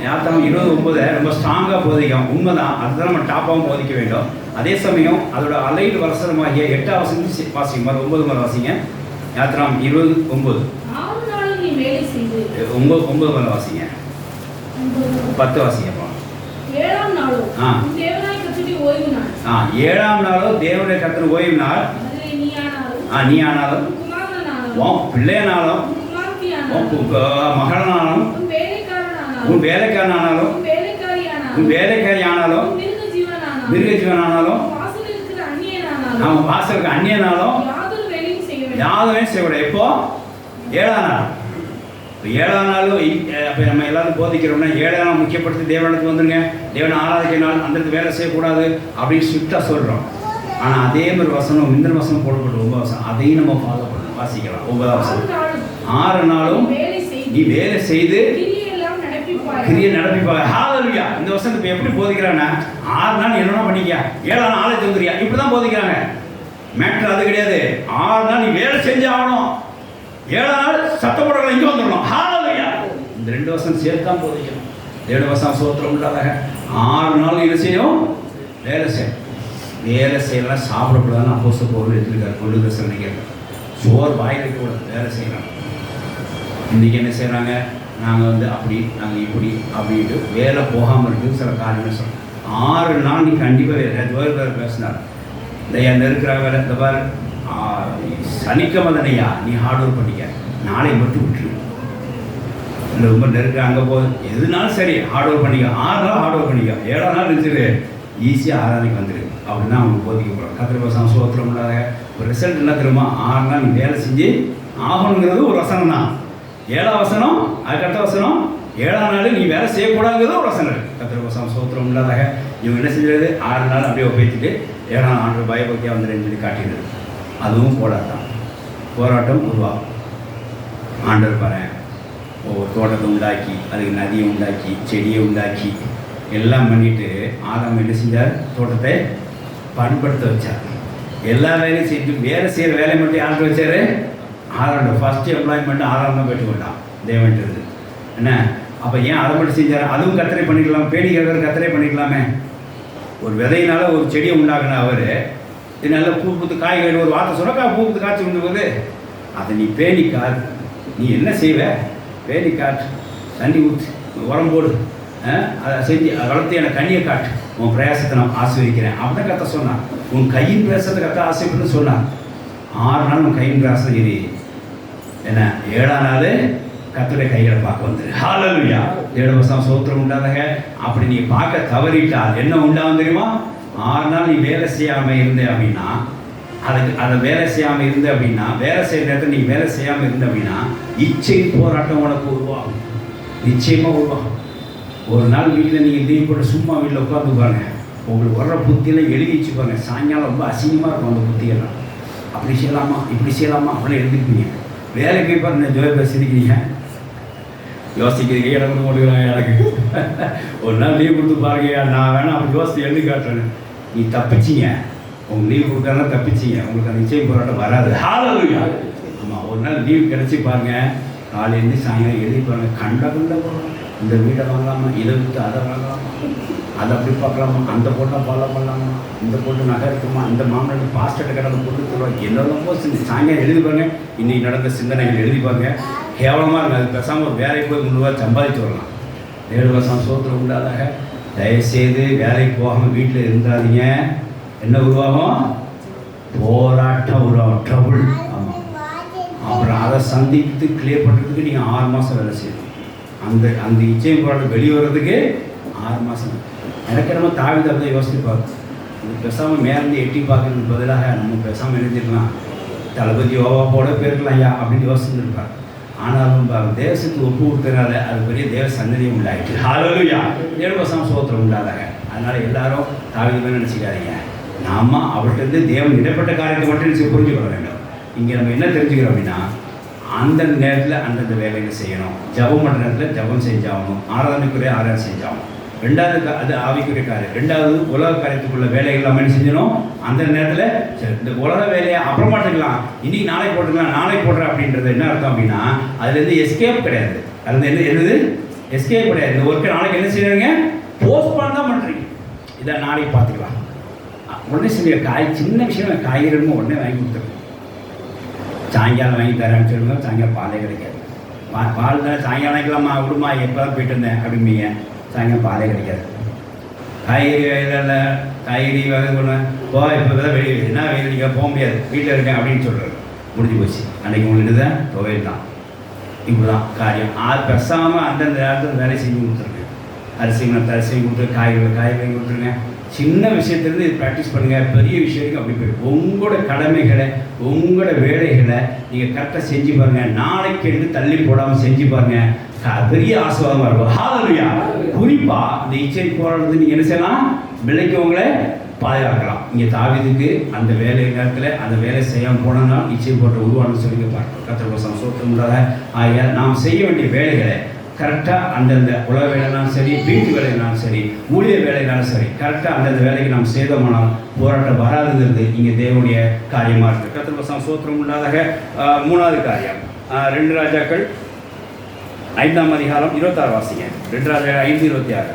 யாத்திராகமம் 20:9 ரொம்ப ஸ்ட்ராங்காக போதிக்கும். உண்மைதான், அதுதான் நம்ம டாப்பாகவும் போதிக்க வேண்டும். அதே சமயம் அதோட அலைடு வசனமாகிய 8ஆம் வசனத்தையும் வாசிங்க. 9 முறை வாசிங்க. யாத்திராகமம் 20:9 9 முறை வாசிங்க. 10 வாசிங்கப்பா. 7ஆம் நாளோ தேவனாய் கர்த்தர் ஓய்வு நாள். நீ ஆனாலும் பிள்ளையனாலும் மகனாலும் உன் வேலைக்காரனாலும் உன் வேலைக்காரி ஆனாலும் மிருக ஜீவனானாலும் அவன் வாசலுக்கு அந்நியனாலும் யாரும் செய்யக்கூடாது. எப்போ? 7ஆம் நாள். 7ஆம் நாளும் அப்போ நம்ம எல்லாரும் போதிக்கிறோம்னா 7ஆம் நாள் முக்கியப்படுத்தி தேவனுக்கு வந்துருங்க, தேவனை ஆராதிக்க நாள் அந்த வேலை செய்யக்கூடாது அப்படின்னு ஸ்ட்ரிக்டாக சொல்கிறோம். ஆனால் அதே மாதிரி வசனம் இந்த வசனம் போடப்பட்ட 9 வசனம் அதையும் நம்ம ஃபாலோ பண்ணணும். வாசிக்கலாம். 9ஆம் வசனம். 6 நாளும் நீ வேலை செய்து கிரியை நடப்பிப்பாங்க. ஹalleluya. இந்த வசனம் இப்போ எப்படி போதிக்கிறாங்கன்னா 6 நாள் என்னென்ன பண்ணிக்க, 7ஆம் நாள் ஆலயத்துக்கு வந்துறியா, இப்படி தான் போதிக்கிறாங்க. மேட்ரு அது கிடையாது. 6 நாள் நீ வேலை செஞ்சு ஆகணும், 7ஆம் நாள் சத்தப்படலாம் இங்கே வந்துடணும். ஹalleluya. இந்த 2 வசனம் சேர்த்து தான் போதிக்கணும். 7 வசனம் சோத்திரம் உள்ளதாக 6 நாள் என்ன செய்யும்? வேலை செய்யும். வேலை செய்யலாம், சாப்பிடக்கூடாதுன்னு அப்போஸ்தலர் பவுல் எடுத்துருக்காரு. கொண்டு சொல்லிக்கிறார், சோறு வாயில் வைக்கக்கூடாது, வேலை செய்யலாம். இன்றைக்கி என்ன செய்கிறாங்க? நாங்கள் அப்படி நாங்கள் இப்படி அப்படின்ட்டு வேலை போகாமல் இருக்குது சில காரியங்கள் சொல்கிறோம். 6 நாள் நீ கண்டிப்பாக வேறு பேசினார். இந்த இருக்கிற வேலை இந்த பாரு சனிக்கிழமையா நீ ஹார்ட் ஒர்க் பண்ணிக்க, நாளை மட்டும் விட்டுரு. இல்லை ரொம்ப நெருக்க அங்கே போ, எதுனாலும் சரி ஹார்ட் ஒர்க் பண்ணிக்க. 6 நாள் ஹார்ட் ஒர்க் பண்ணிக்க, 7ஆம் நாள் இருந்துரு ஈஸியாக ஆராதனைக்கு வந்துடு அப்படின்னா அவங்க போதிக்கப்படுறோம். கத்திர சோத்திரம் இல்லாத ஒரு ரிசல்ட் என்ன தெரியுமா? 6 நாள் நீ வேலை செஞ்சு ஆகணுங்கிறது ஒரு வசனம் தான். 7ஆம் வசனம், அதுக்கடுத்த வசனம் 7ஆம் நாள் நீ வேலை செய்யக்கூடாதுங்கிறது ஒரு வசனம் இருக்குது. கத்திர சோத்திரம் இல்லாதாக இவங்க என்ன செஞ்சுறது? 6 நாள் அப்படியே ஒப்பேற்றிட்டு 7ஆம் ஆண்டு பயபக்தியாக வந்துடுன்னு சொல்லி காட்டிடுது. அதுவும் போராட்டம் உருவாகும். ஆண்டவர் பாரு ஒவ்வொரு தோட்டத்தை உண்டாக்கி அதுக்கு நதியை உண்டாக்கி செடியை உண்டாக்கி எல்லாம் பண்ணிட்டு ஆதாம் என்ன செஞ்சார்? தோட்டத்தை பண்படுத்த வச்சார். எல்லா வேலையும் செஞ்சு வேலை செய்கிற வேலையை மட்டும் யாருக்கு வச்சார்? ஆதாம். ஃபஸ்ட்டு எம்ப்ளாய்மெண்ட் ஆதாம் தான் பெற்றுக்கொண்டான் தேவன்றது. என்ன அப்போ ஏன் அதை மட்டும் செஞ்சார்? அதுவும் கத்திரை பண்ணிக்கலாம், பேணி கேட்கறது கத்திரை பண்ணிக்கலாமே. ஒரு விதையினால ஒரு செடியை உண்டாக்குன அவர் நல்ல பூ பூத்து காய்கறி ஒரு வார்த்தை சொன்னா பூ பூத்து காய்ச்சி கொண்டு போகுது. அதை நீ பேணி காத்து, நீ என்ன செய்வ? பேணி காட்டு, தண்ணி ஊற்று, உரம் போடு, அதை செஞ்சு வளர்த்து எனக்கு கண்ணியை காட்டு, உன் பிரயாசத்தை நான் ஆசீர்வதிக்கிறேன் அப்படின்னு கத்த சொன்னான். உன் கையின் பிரயாசத்தை கத்த ஆசைப்படுன்னு சொன்னான். 6 நாள் உன் கையின் பிரயாசம் இது என்ன? 7ஆம் நாள் கர்த்தருடைய கைகளை பார்க்க வந்துரு. ஹalleluya. 7 வருஷம் சோத்திரம் உண்டாதாக. அப்படி நீ பார்க்க தவறிட்டால் என்ன உண்டாகும் தெரியுமா? 6 நாள் நீ வேலை செய்யாமல் இருந்தே அப்படின்னா அதை வேலை செய்யாமல் இருந்த அப்படின்னா வேலை செய்கிற நேரத்தில் நீ வேலை செய்யாமல் இருந்த அப்படின்னா இச்சை போராட்டம் உனக்கு உருவாகும். நிச்சயமாக உருவாகும். ஒரு நாள் வீட்டில் நீங்கள் லீவ் போட்டு சும்மா வீட்டில் உட்காந்துப்பாங்க, உங்களுக்கு வர்ற புத்தியெல்லாம் எழுதி வச்சுப்பாங்க. சாயங்காலம் ரொம்ப அசிங்கமாக இருக்கும் அந்த புத்தியெல்லாம். அப்படி செய்யலாமா இப்படி செய்யலாமா அப்படிலாம் எழுதிருப்பீங்க. வேலைக்கு போய் பாருங்க ஜோய் பேசிருக்கீங்க, யோசிக்கிறீங்க, இடம் கொடுக்குறாங்க எனக்கு. ஒரு நாள் லீவ் கொடுத்து பாருங்க, நான் வேணா அப்படி யோசித்து எழுதி காட்டுறேன்னு. நீ தப்பிச்சிங்க, உங்களுக்கு லீவ் கொடுக்கறதா தப்பிச்சிங்க, உங்களுக்கு அந்த நிச்சயம் போராட்டம் வராது. ஹalleluya. ஆமாம், ஒரு நாள் லீவ் கிடச்சி பாருங்க, காலையிலேருந்து சாயங்காலம் எழுதி பாருங்க, கண்ட போகலாம், இந்த வீடை வாங்கலாமா, இதை விட்டு அதை வாங்கலாமா, அதை அப்படி பார்க்கலாமா, அந்த போட்டால் ஃபாலோ பண்ணலாமா, இந்த போட்டு நகை இருக்குமா, இந்த மாமனார் பாஸ்டர்கிட்ட கடமை கொண்டு தருவாங்க, என்னென்னமோ சாயங்காலம் எழுதி பாருங்க. இன்னைக்கு நடந்த சிந்தனைகள் எழுதி பாருங்க, கேவலமாக இருக்குது. அது பேசாமல் ஒரு வேலைக்கு போய் 3 ரூபா சம்பாதிச்சு வரலாம். 7 வருஷம் சோத்திரம் உண்டாதாக. தயவுசெய்து வேலைக்கு போகாமல் வீட்டில் இருந்தாதீங்க. என்ன உருவாகும்? போராட்டம் உருவாகும், ட்ரபுள். ஆமாம், அப்புறம் அதை சந்தித்து கிளியர் பண்ணுறதுக்கு நீங்கள் 6 மாதம் வேலை செய்யணும். அந்த இச்சையும் போராட்டம் வெளியே வர்றதுக்கு 6 மாதம். எனக்கு நம்ம தாவிதை தான் யோசித்து பார்க்கணும். இது பேசாமல் மேலேருந்து எட்டி பார்க்கறதுக்கு பதிலாக நம்ம பேசாமல் எழுதிடலாம், தளபதி யோகா போட போயிருக்கலாம் ஐயா அப்படின்னு யோசிச்சுருப்பார். ஆனாலும் தேவசத்துக்கு ஒப்பு கொடுத்தனால அது பெரிய தேவ சந்ததியும் உண்டாயிடுச்சு. ஹalleluya. 7 வருஷம் சோத்திரம் உண்டாதாக. அதனால் எல்லாரும் தாவிதை நினச்சிக்காதீங்க. நாம அவர்கிட்ட தேவன் இடப்பட்ட காரியத்தை மட்டும் நினச்சி புரிஞ்சுக்கொள்ள வேண்டும். இங்கே நம்ம என்ன தெரிஞ்சுக்கிறோம் அப்படின்னா, அந்த நேரத்தில் அந்தந்த வேலைகள் செய்யணும். ஜபம் பண்ணுற நேரத்தில் ஜபம் செஞ்சாகணும், ஆராதனைக்குரிய ஆராதனை செஞ்சாகணும். 2வது அது ஆவிக்குரிய காரியம். 2வது உலக காரியத்துக்குள்ள வேலைகள் எல்லாமே செஞ்சணும். அந்த நேரத்தில் சரி இந்த உலக வேலையை அப்புறமா எடுத்துக்கலாம், இன்னைக்கு நாளைக்கு போட்டுக்கலாம், நாளைக்கு போடுறேன் அப்படின்றது என்ன அர்த்தம் அப்படின்னா, அதுலேருந்து எஸ்கேப் கிடையாது. அதுலேருந்து என்னது எஸ்கேப் கிடையாது. இந்த ஒர்க்கை நாளைக்கு என்ன செய்யறீங்க, போஸ்ட்பான் தான் பண்ணுறீங்க. இதை நாளைக்கு பார்த்துக்கலாம். உடனே செய்ய சின்ன விஷயம் காய்கறிகளும் உடனே வாங்கி கொடுத்துருங்க. சாயங்காலம் வாங்கி தரேன்னு சொல்லுங்க, சாயங்காலம் பாலே கிடைக்காது. பால் தான் சாயங்காலம் வாங்கிக்கலாமா, விடுமா, எப்போ தான் போயிட்டு இருந்தேன் அப்படிம்பீங்க, சாயங்காலம் பாலே கிடைக்காது. காய்கறி வயலில் காய்கறி வகை கொண்டு போ, இப்போ தான் வெளியே என்ன வெயில் அடிக்க போக முடியாது, வீட்டில் இருக்கேன் அப்படின்னு சொல்கிறாரு. முடிஞ்சு போச்சு. அன்றைக்கி உங்களுக்கு தான் துவையல் தான். இப்படி தான் காரியம். அது பெசாமல் அந்தந்த நேரத்தில் வேலை செஞ்சு கொடுத்துருங்க. அரிசி கொடுத்து காய் வாங்கி கொடுத்துருங்க. சின்ன விஷயத்துலேருந்து இது ப்ராக்டிஸ் பண்ணுங்கள். பெரிய விஷயத்துக்கு அப்படி போயிடும். உங்களோட கடமைகளை உங்களோட வேலைகளை நீங்கள் கரெக்டாக செஞ்சு பாருங்கள். நாளைக்கு எடுத்து தள்ளி போடாமல் செஞ்சு பாருங்கள், பெரிய ஆசீர்வாதமாக இருக்கும். ஹalleluya. குறிப்பாக இந்த இச்சை போராடுறது நீங்கள் என்ன செய்யலாம், விலைக்கு உங்களை பாதுகாக்கலாம். இங்கே தாவீதுக்கு அந்த வேலை நேரத்தில் அந்த வேலை செய்யாமல் போனோம்னா இச்சை போட்ட உருவானு சொல்லி பார்க்கணும். கர்த்தர் சோத்திரம் உண்டாக. ஆகையால் நாம் செய்ய வேண்டிய வேலைகளை கரெக்டாக அந்தந்த உலக வேலைனாலும் சரி, வீட்டு வேலைனாலும் சரி, ஊழிய வேலைனாலும் சரி, கரெக்டாக அந்தந்த வேலைக்கு நாம் செய்தோம்னால் போராட்டம் வராதுங்கிறது இங்கே தேவனுடைய காரியமாக இருக்குது. கர்த்தர் சோத்திரம் உண்டாதாக. 3வது காரியம் 2 ராஜாக்கள் 5ஆம் அதிகாரம் 26 வாசிங்க. 2 ராஜாக்கள் 5:26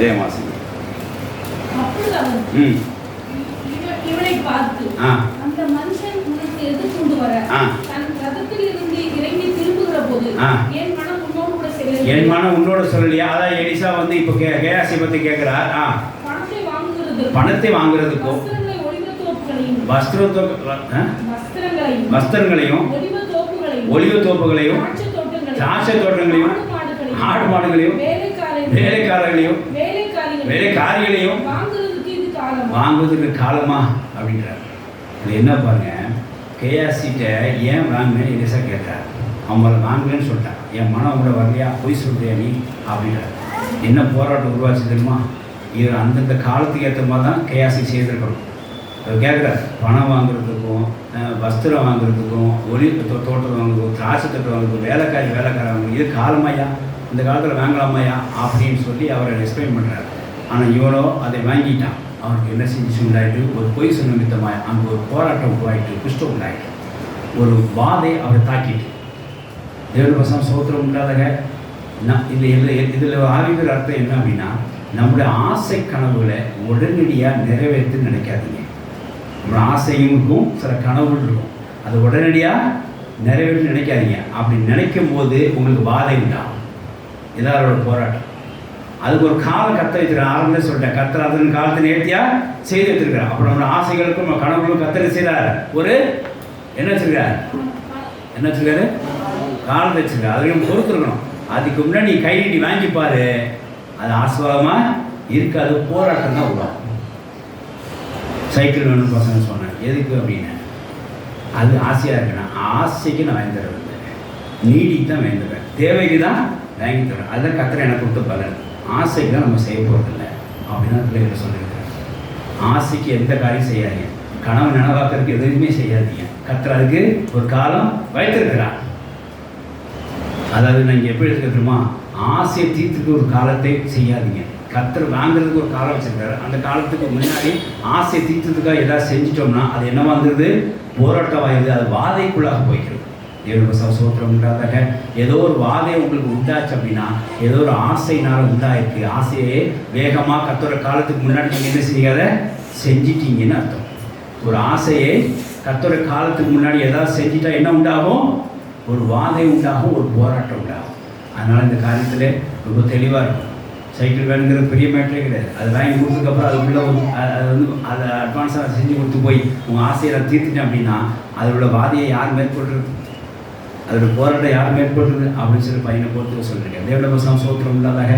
தேவவாசிங்க. இவனை பார்த்து அந்த மனுஷன் உனக்கு எதிர்கொண்டு வர தன் ரதத்தில் இருந்து இறங்கி திரும்புகிற போது என் மனம் உன்னோடு கூட செல்லவில்லை. என் மனம் உன்னோட சொல்லலையா? அதான் எலிசா வந்து இப்போ கேயாசி பற்றி கேட்குறார். பணத்தை வாங்குறதுக்கும் வஸ்திரங்களையும் ஒலிவ தோப்புகளையும் திராட்சை தோட்டங்களையும் ஆடு மாடுகளையும் வேலைக்காரர்களையும் வேலைக்காரிகளையும் வாங்குவதற்கு காலமா அப்படின்றார். இது என்ன பாருங்க, கேஆர்சிட்ட ஏன் வாங்கினேன்னு எலிசா கேட்குறாரு. அவங்கள வாங்கினேன்னு சொல்லிட்டான். என் மனம் கூட வரலையா, பொய் சொல்றியா நீ அப்படின்றார். என்ன போராட்டம் உருவாச்சு தெரியுமா? இவர் அந்தந்த காலத்துக்கு ஏற்ற மாதிரி தான் கேஆர்சி செய்திருக்கணும். அவர் கேட்குறாரு, பணம் வாங்குறதுக்கும் வஸ்திரம் வாங்குறதுக்கும் ஒலி தோட்டத்தை வாங்குறதுக்கும் திராட்சை தோட்டம் வாங்குறதுக்கும் வேலைக்காரன் வாங்குறது இது காலமாயா, இந்த காலத்தில் வாங்கலாமாயா அப்படின்னு சொல்லி அவரை எக்ஸ்பிளைன் பண்ணுறாரு. ஆனால் இவனோ அதை வாங்கிட்டான். அவனுக்கு என்ன செஞ்சு உண்டாயிட்டு, ஒரு பொய் சொன்ன நிமித்தமாக அங்கே ஒரு போராட்டம் உருவாயிட்டு, குஷ்டம் உண்டாயிட்டு, ஒரு வாதை அவரை தாக்கிட்டு. தேவனுடைய சோத்திரம் உண்டாதாக. இதில் ஆவிக்கிற அர்த்தம் என்ன அப்படின்னா, நம்முடைய ஆசை கனவுகளை உடனடியாக நிறைவேற்று நினைக்காதீங்க. நம்மளோட ஆசையும் இருக்கும், சில கனவுகள் இருக்கும், அதை உடனடியாக நிறைவேற்று நினைக்காதீங்க. அப்படி நினைக்கும் போது உங்களுக்கு வாதை உண்டாகும். எல்லாரோட போராட்டம். அதுக்கு ஒரு காலம் கத்த வச்சுருக்கேன். ஆரம்பத்தில் சொல்லிட்டேன், கத்தர் அதன் காலத்தை நேர்த்தியாக செய்து வச்சிருக்கிறார். அப்புறம் நம்மளோட ஆசைகளுக்கும் நம்ம கனவுகளும் கத்தரை செய்கிறார். ஒரு என்ன வச்சுருக்காரு, காலத்தை வச்சுருக்காரு. அதையும் பொறுத்துருக்கணும். அதுக்கு முன்னாடி நீ கை நீட்டி வாங்கிப்பாரு, அது ஆசீர்வாதமாக இருக்காது, போராட்டம் தான் உருவாகும். சைக்கிள் வேணும்னு பசங்க சொன்னேன், எதுக்கு அப்படின்னு. அது ஆசையாக இருக்குண்ணா, ஆசைக்கு நான் வாங்கி தருவேன், நீடிக்கு தான் வாங்கி தருவேன், தேவைக்கு தான் வாங்கி தருவேன். அதுதான் கத்தரை எனக்கு கொடுத்த பலன். ஆசைக்கு தான் நம்ம செய்ய போகிறதில்ல அப்படின்னு பிள்ளைகளை சொல்லியிருக்கிறேன். ஆசைக்கு எந்த காரியம் செய்யாதீங்க. கனவு நனவாக்கிறதுக்கு எதுவுமே செய்யாதீங்க. கர்த்தர் அதுக்கு ஒரு காலம் வைத்திருக்கிறார். அதாவது நீங்கள் எப்படி இருக்கிறோமா, ஆசையை தீர்த்துக்கு ஒரு காலத்தை செய்யாதீங்க. கர்த்தர் வாங்குறதுக்கு ஒரு காலம் வச்சுருக்காரு. அந்த காலத்துக்கு முன்னாடி ஆசையை தீர்த்ததுக்காக எதாவது செஞ்சிட்டோம்னா அது என்ன வந்துடுது, போராட்டம் ஆயிடுது, அது வாதைக்குள்ளாக போய்க்கிறது. தேவனுடைய சோத்திரம் உண்டாதாக ஏதோ ஒரு வாதை உங்களுக்கு உண்டாச்சு அப்படின்னா ஏதோ ஒரு ஆசையினால் உண்டாயிருக்கு. ஆசையே வேகமாக கர்த்தரோட காலத்துக்கு முன்னாடி நீங்கள் என்ன செய்யாத செஞ்சிட்டீங்கன்னு அர்த்தம். ஒரு ஆசையை கர்த்தரோட காலத்துக்கு முன்னாடி ஏதாவது செஞ்சிட்டா என்ன உண்டாகும், ஒரு வாதை உண்டாகும், ஒரு போராட்டம் உண்டாகும். அதனால் இந்த காரியத்தில் ரொம்ப தெளிவாக இருக்கும். சைக்கிள் வேணுங்கிறது பெரிய மேட்டரே கிடையாது. அது வாங்கி கொடுத்ததுக்கப்புறம் அதுக்குள்ளே அது வந்து அதை அட்வான்ஸாக செஞ்சு கொடுத்து போய் உங்கள் ஆசையை நான் தீர்த்துட்டேன் அப்படின்னா அதோட வாதியை யார் மேற்கொள்கிறது, அதோட போராட்டம் யார் மேற்கொள்கிறது அப்படின்னு சொல்லி பையனை பொறுத்து சொல்லியிருக்கேன். தேவனுடைய சோத்திரம் இல்லாதாக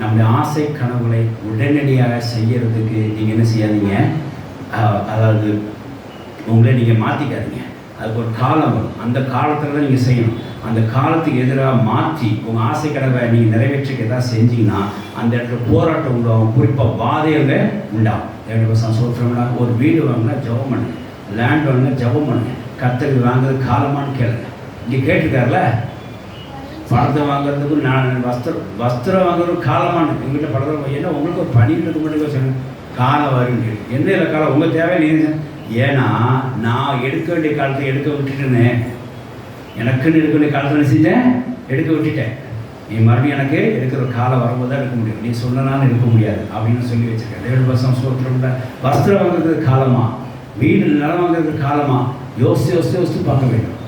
நம்முடைய ஆசை கனவுகளை உடனடியாக செய்யறதுக்கு நீங்கள் என்ன செய்யாதீங்க, அதாவது உங்களை நீங்கள் மாற்றிக்காதீங்க. அதுக்கு ஒரு காலம் வரும். அந்த காலத்தில் தான் நீங்கள் செய்யணும். அந்த காலத்துக்கு எதிராக மாற்றி உங்கள் ஆசை கனவை நீங்கள் நிறைவேற்றுக்கு எதாவது செஞ்சீங்கன்னா அந்த இடத்துல போராட்டம் உண்டாகும், குறிப்பாக வாதையங்க உண்டாகும். தேவனுடைய சோத்திரம்னா ஒரு வீடு வாங்கினா ஜெபம் பண்ணுங்க, லேண்ட் வாங்கினா ஜெபம் பண்ணுங்க, கர்த்தருக்கு வாங்குறது காலமானு கேளுங்க. இங்கே கேட்டிருக்காருல, பணத்தை வாங்குறதுக்கும் நான் வஸ்திரம் வாங்குறதுக்கும் காலமான எங்கிட்ட படத்தை ஏன்னா உங்களுக்கு ஒரு பணிகளுக்கு மட்டும் சொன்னேன் காலம் வருங்க. எந்த இல்லை காலம் உங்கள் தேவை நீங்க. ஏன்னா நான் எடுக்க வேண்டிய காலத்தை எடுக்க விட்டுட்டேனே, எனக்குன்னு எடுக்க வேண்டிய காலத்தை செஞ்சேன், எடுக்க விட்டுட்டேன். நீ மறுபடியும் எனக்கு எடுக்கிற காலம் வரும்போது தான் எடுக்க முடியும், நீ சொன்னனாலும் எடுக்க முடியாது அப்படின்னு சொல்லி வச்சுருக்கேன். 7% சோத்திரம்ல வஸ்திரம் வாங்குறதுக்கு காலமா, வீடு நிலம் வாங்குறதுக்கு காலமா, யோசித்து பார்க்க வேண்டும்.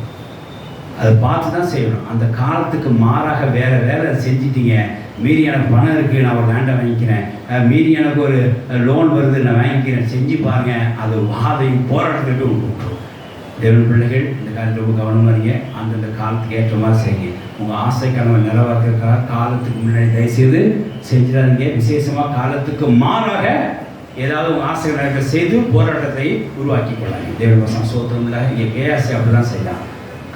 அதை பார்த்து தான் செய்யணும். அந்த காலத்துக்கு மாறாக வேறு வேலை செஞ்சிட்டீங்க. மீறி எனக்கு பணம் இருக்குது நான் ஒரு லேண்டை வாங்கிக்கிறேன், மீறி எனக்கு ஒரு லோன் வருது நான் வாங்கிக்கிறேன், செஞ்சு பாருங்கள், அது வாதையும் போராட்டத்துக்கு விட்டுரும். தேவன் பிள்ளைகள் இந்த காலத்தில் ரொம்ப கவனமாக இருங்க. அந்தந்த காலத்துக்கு ஏற்ற மாதிரி செய்யுங்க. உங்கள் ஆசை கனவை நிறைவேற்றுறதுக்காக காலத்துக்கு முன்னாடி தயவுசெய்து செஞ்சிடாதீங்க. விசேஷமாக காலத்துக்கு மாறாக ஏதாவது உங்கள் ஆசை நிறைவேற்ற செய்து போராட்டத்தை உருவாக்கி கொள்ளாங்க. தேவன் சோத்திரம் இல்லை. இங்கே கேஆசி அப்படி தான் செய்யலாம்.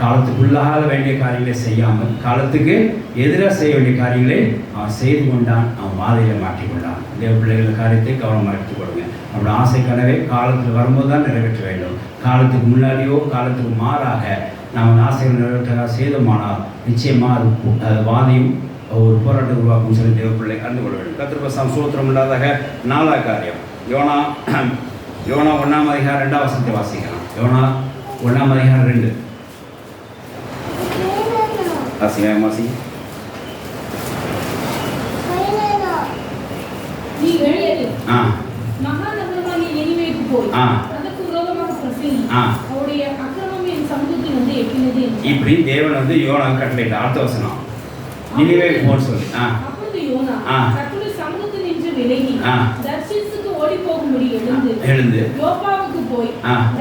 காலத்துக்குள்ளாக வேண்டிய காரியங்களை செய்யாமல் காலத்துக்கு எதிராக செய்ய வேண்டிய காரியங்களை அவன் செய்து கொண்டான், அவன் வாதையில் மாற்றிக்கொண்டான். தேவ பிள்ளைகள் காரியத்தை கவனமாக எடுத்துக்கொள்ளுங்க. நம்மளோட ஆசை கனவை காலத்தில் வரும்போது தான் நிறைவேற்ற வேண்டும். காலத்துக்கு முன்னாடியோ காலத்துக்கு மாறாக நம்ம ஆசைகள் நிறைவேற்ற செய்தோமானால் நிச்சயமாக அது வாதையும் ஒரு போராட்டம் உருவாக்கும் சொல்லி தேவ பிள்ளை அறிந்து கொள்ள வேண்டும். கர்த்தர் சோத்திரம் இல்லாதாக 4வது காரியம் யோனா 1ஆம் அதிகாரம் 2ஆம் வசனத்தை வாசிக்கலாம். யோனா 1ஆம் அதிகாரம் 2 வாசிங்க. நீ எழுந்து மகாநகரமாகிய நினிவேக்கு போய் அதற்கு விரோதமாக பிரசங்கி, அவருடைய அக்கிரமம் என் சமூகத்தில் வந்து எட்டினது. இப்படி தேவன் வந்து யோனா கட்டளையிட்டார். அடுத்த வசனம் நினிவேக்கு போன்னு சொல்லி. அப்பொழுது யோனா கர்த்தருடைய சமூகத்தில் நின்று விலகி தர்ஷீசுக்கு ஓடி போகும்படி எழுந்து யோப்பாவுக்கு போய்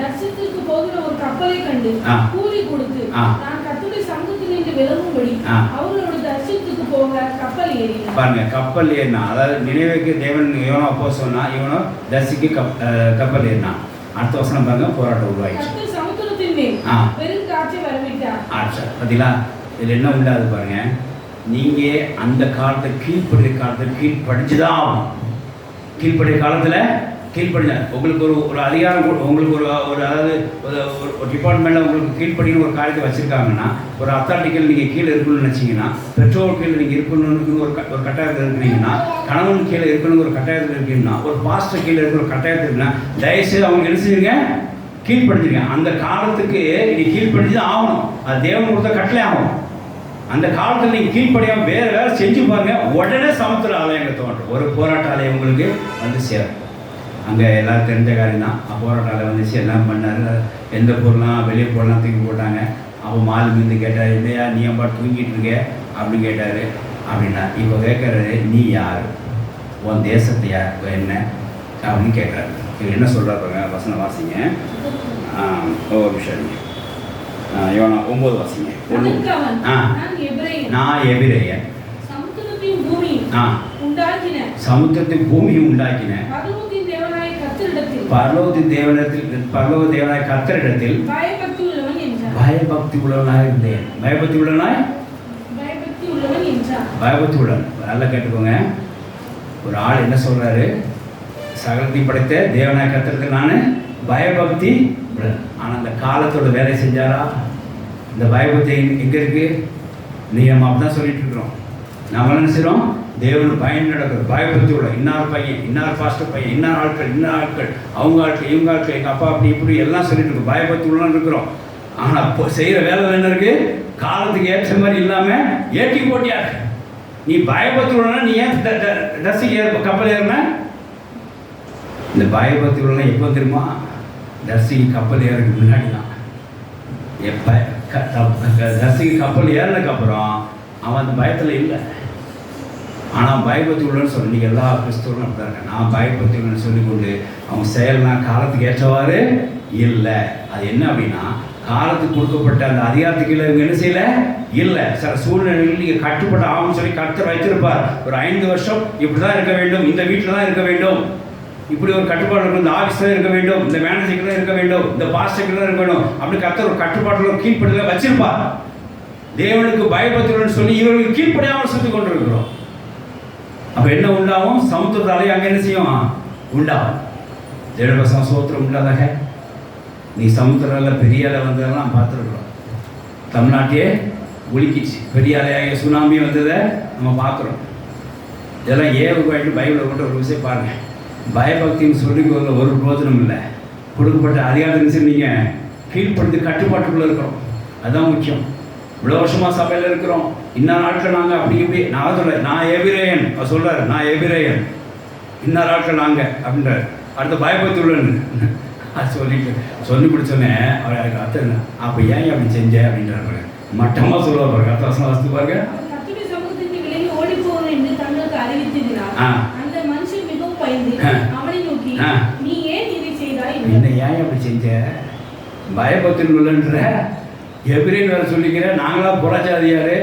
தர்ஷீசுக்கு போகிற ஒரு கப்பலை கண்டு கூலி கொடுத்து நான் கர்த்தருடைய சமூகத்தில் நின்று விலகும்படி அவர்களோட தர்ஷீசுக்கு போக கப்பல் ஏறினார். பாருங்க, கப்பல் ஏறினா, அதாவது நினைவுக்கு தேவன் யோனா போ சொன்னா இவனோ தர்ஷிக்கு கப்பல் ஏறினான். அடுத்த வசனம் பாருங்க, போராட்டம் உருவாயிடுச்சு. சமுத்திரத்தின் மேல் பெரும் காற்றை வரவிட்டார். ஆச்சா பார்த்தீங்களா, இதில் என்ன உண்டாது பாருங்க. நீங்கள் அந்த காலத்தை கீழ்ப்படுகிற காலத்தில் கீழ்படிச்சுதான் ஆகும். கீழ்ப்படுகிற காலத்தில் கீழ்படிஞ்சா உங்களுக்கு ஒரு அதிகாரம், உங்களுக்கு ஒரு அதாவது ஒரு டிபார்ட்மெண்ட்டில் உங்களுக்கு கீழ்படின்னு ஒரு காரியத்தை வச்சுருக்காங்கன்னா, ஒரு அத்தாரிட்டிகள் நீங்கள் கீழே இருக்கணும்னு நினச்சிங்கன்னா, பெற்றோர் கீழே நீங்கள் இருக்கணும்னு ஒரு கட்டாயத்தில் இருக்கிறீங்கன்னா, கணவன் கீழே இருக்கணும்னு ஒரு கட்டாயத்தில் இருக்கீங்கன்னா, ஒரு பாஸ்டர் கீழே இருக்கிற ஒரு கட்டாயத்தில் இருக்குன்னா தயவுசெய்து அவங்க என்ன செய்யுங்க, கீழ்படிஞ்சுங்க. அந்த காலத்துக்கு நீங்கள் கீழ்படிஞ்சு தான் ஆகணும். அது தேவன் கொடுத்த கட்டளை ஆகும். அந்த காலத்தில் நீங்கள் கீழ்ப்படியாமல் வேறு செஞ்சு பாருங்கள், உடனே சமுத்திர ஆலயங்கள் தோன்றும். ஒரு போராட்ட ஆலயம் உங்களுக்கு வந்து சேரும். அங்கே எல்லோரும் தெரிஞ்ச காரியம் தான். போராட்ட ஆலயம் வந்துச்சு, எல்லாம் பண்ணார். எந்த பொருளாம் வெளியே போடலாம் தூக்கி போட்டாங்க. அப்போ மாலு மீந்து கேட்டார், இல்லையா நீ அம்மா தூங்கிட்டு இருக்க அப்படின்னு கேட்டார். அப்படின்னா இப்போ கேட்குறது, நீ யார், உன் தேசத்தை யார் என்ன அப்படின்னு கேட்குறாரு. இவர் என்ன சொல்கிறாருங்க, வசனம் வாசிங்க. ஒரு நிமிஷம், யோனா 9 வாசிங்க. நான் எபிரேயன், சமுத்திரத்தையும் பூமியும் உண்டாக்கின பரலோக தேவனாய கர்த்தரிடத்தில் பயபக்தி உள்ளவனாக இருந்தேன். பயபக்தி உள்ளவன். நல்லா கேட்டுக்கோங்க. ஒரு ஆள் என்ன சொல்றாரு, சகலத்தையும் படைத்த தேவனாய கர்த்தரிடத்தில் நான் பயபக்தி. ஆனால் அந்த காலத்தோட வேலை செஞ்சாரா? இந்த பயபக்தி எங்கே இருக்குது? நீ நம்ம அப்படி தான் சொல்லிட்டு இருக்கிறோம். நம்ம என்ன செய்கிறோம்? தேவனுக்கு பயன் நடக்குது. பயபக்தியோட இன்னார் பையன், இன்னார் பாஸ்டர் பையன், இன்னார் ஆட்கள், அவங்க ஆட்கள், இவங்க ஆட்கள், எங்கள் அப்பா அப்படி இப்படி எல்லாம் சொல்லிட்டு இருக்கோம். பயபக்தி உள்ள இருக்கிறோம். ஆனால் இப்போ செய்கிற வேலை என்ன இருக்குது? காலத்துக்கு ஏற்ற மாதிரி இல்லாமல் ஏற்றி போட்டியா. நீ பயபக்தி உள்ளனா நீ ஏன் தர்சிக்கு கப்பல் ஏறின? இந்த பயபக்தி உள்ளனா எப்போ தெரியுமா? தர்சிக்கு கப்பல் ஏறதுக்கு முன்னாடி தான். எப்போ தர்சிக்கு கப்பல் ஏறினதுக்கப்புறம் அவன் அந்த பயத்தில் இல்லை. ஆனால் பயபக்தி உள்ளன்னு சொல்லி நீங்கள் எல்லா கிறிஸ்தவர்களும் அப்படி தான் இருக்கேன். நான் பயபக்தி உள்ளன்னு சொல்லிக்கொண்டு அவன் செயல்னால் காலத்துக்கு ஏற்றவாறு இல்லை. அது என்ன அப்படின்னா, காலத்துக்கு கொடுக்கப்பட்ட அந்த அதிகாரத்துக்கு இவங்க என்ன செய்யலை இல்லை. சில சூழ்நிலைகளில் நீங்கள் கட்டுப்பட்ட ஆகும்னு சொல்லி கர்த்தர் வைத்திருப்பார். ஒரு 5 வருஷம் இப்படி தான் இருக்க வேண்டும், இந்த வீட்டில் தான் இருக்க வேண்டும், இப்படி ஒரு கட்டுப்பாடு இருக்கும், இந்த ஆஃபீஸில் இருக்க வேண்டும், இந்த மேனேஜருக்கு தான் இருக்க வேண்டும், இந்த பாஸ்டருக்கு தான் இருக்க வேண்டும், அப்படி கர்த்தர் ஒரு கட்டுப்பாட்டில் ஒரு கீழ்ப்படியில் வச்சிருப்பார். தேவனுக்கு பயபக்தியுடன் சொல்லி இவர்களுக்கு கீழ்ப்படியாமல் சுற்றி கொண்டு இருக்கிறோம். அப்போ என்ன உண்டாகும்? சமுத்திரத்து அலை அங்கே என்ன செய்யும்? உண்டாகும். தேவபசம் சோத்திரம் உண்டாதாக. நீ சமுத்திரத்தில் பெரிய அலை வந்ததெல்லாம் பார்த்துருக்குறோம். தமிழ்நாட்டையே ஒழுக்கிச்சு. பெரிய அலையாக சுனாமி வந்ததை நம்ம பார்க்குறோம். இதெல்லாம் ஏவுக்கு பைபிளில் கொண்டு ஒரு விஷயம் பாருங்கள். பயபக்தின்னு சொல்லிக்கொள்ள ஒரு பிரோஜனம் இல்லை. கொடுக்கப்பட்ட அதிகாரத்தின் நீங்கள் கீழ்ப்படுத்தி கட்டுப்பாட்டுக்குள்ளே இருக்கிறோம். அதுதான் முக்கியம். இவ்வளோ வருஷமாக சபையில் இருக்கிறோம். இன்னொரு நாட்கள் நாங்கள் அப்படி இப்படி நான் சொல்ல, நான் எபிரேயன் அவர் சொல்கிறார், நான் எபிரேயன், இன்னொரு நாட்கள் நாங்கள் அப்படின்றார். அடுத்த பயபக்தி உள்ளன்னு அது சொல்லி பிடிச்சோன்னே அவர் அதுக்கு அர்த்தம் அப்போ ஏன் அப்படி செஞ்ச அப்படின்றாரு. மட்டமாக சொல்லுவார் பாருங்க. அடுத்த வருஷம் வசதி பாருங்க. என்ன ஏன் அப்படி செஞ்ச? பயபக்தி உள்ளன்ற எபிரேன் வேற சொல்லிக்கிற, நாங்களாம் புறஜாதியாரு,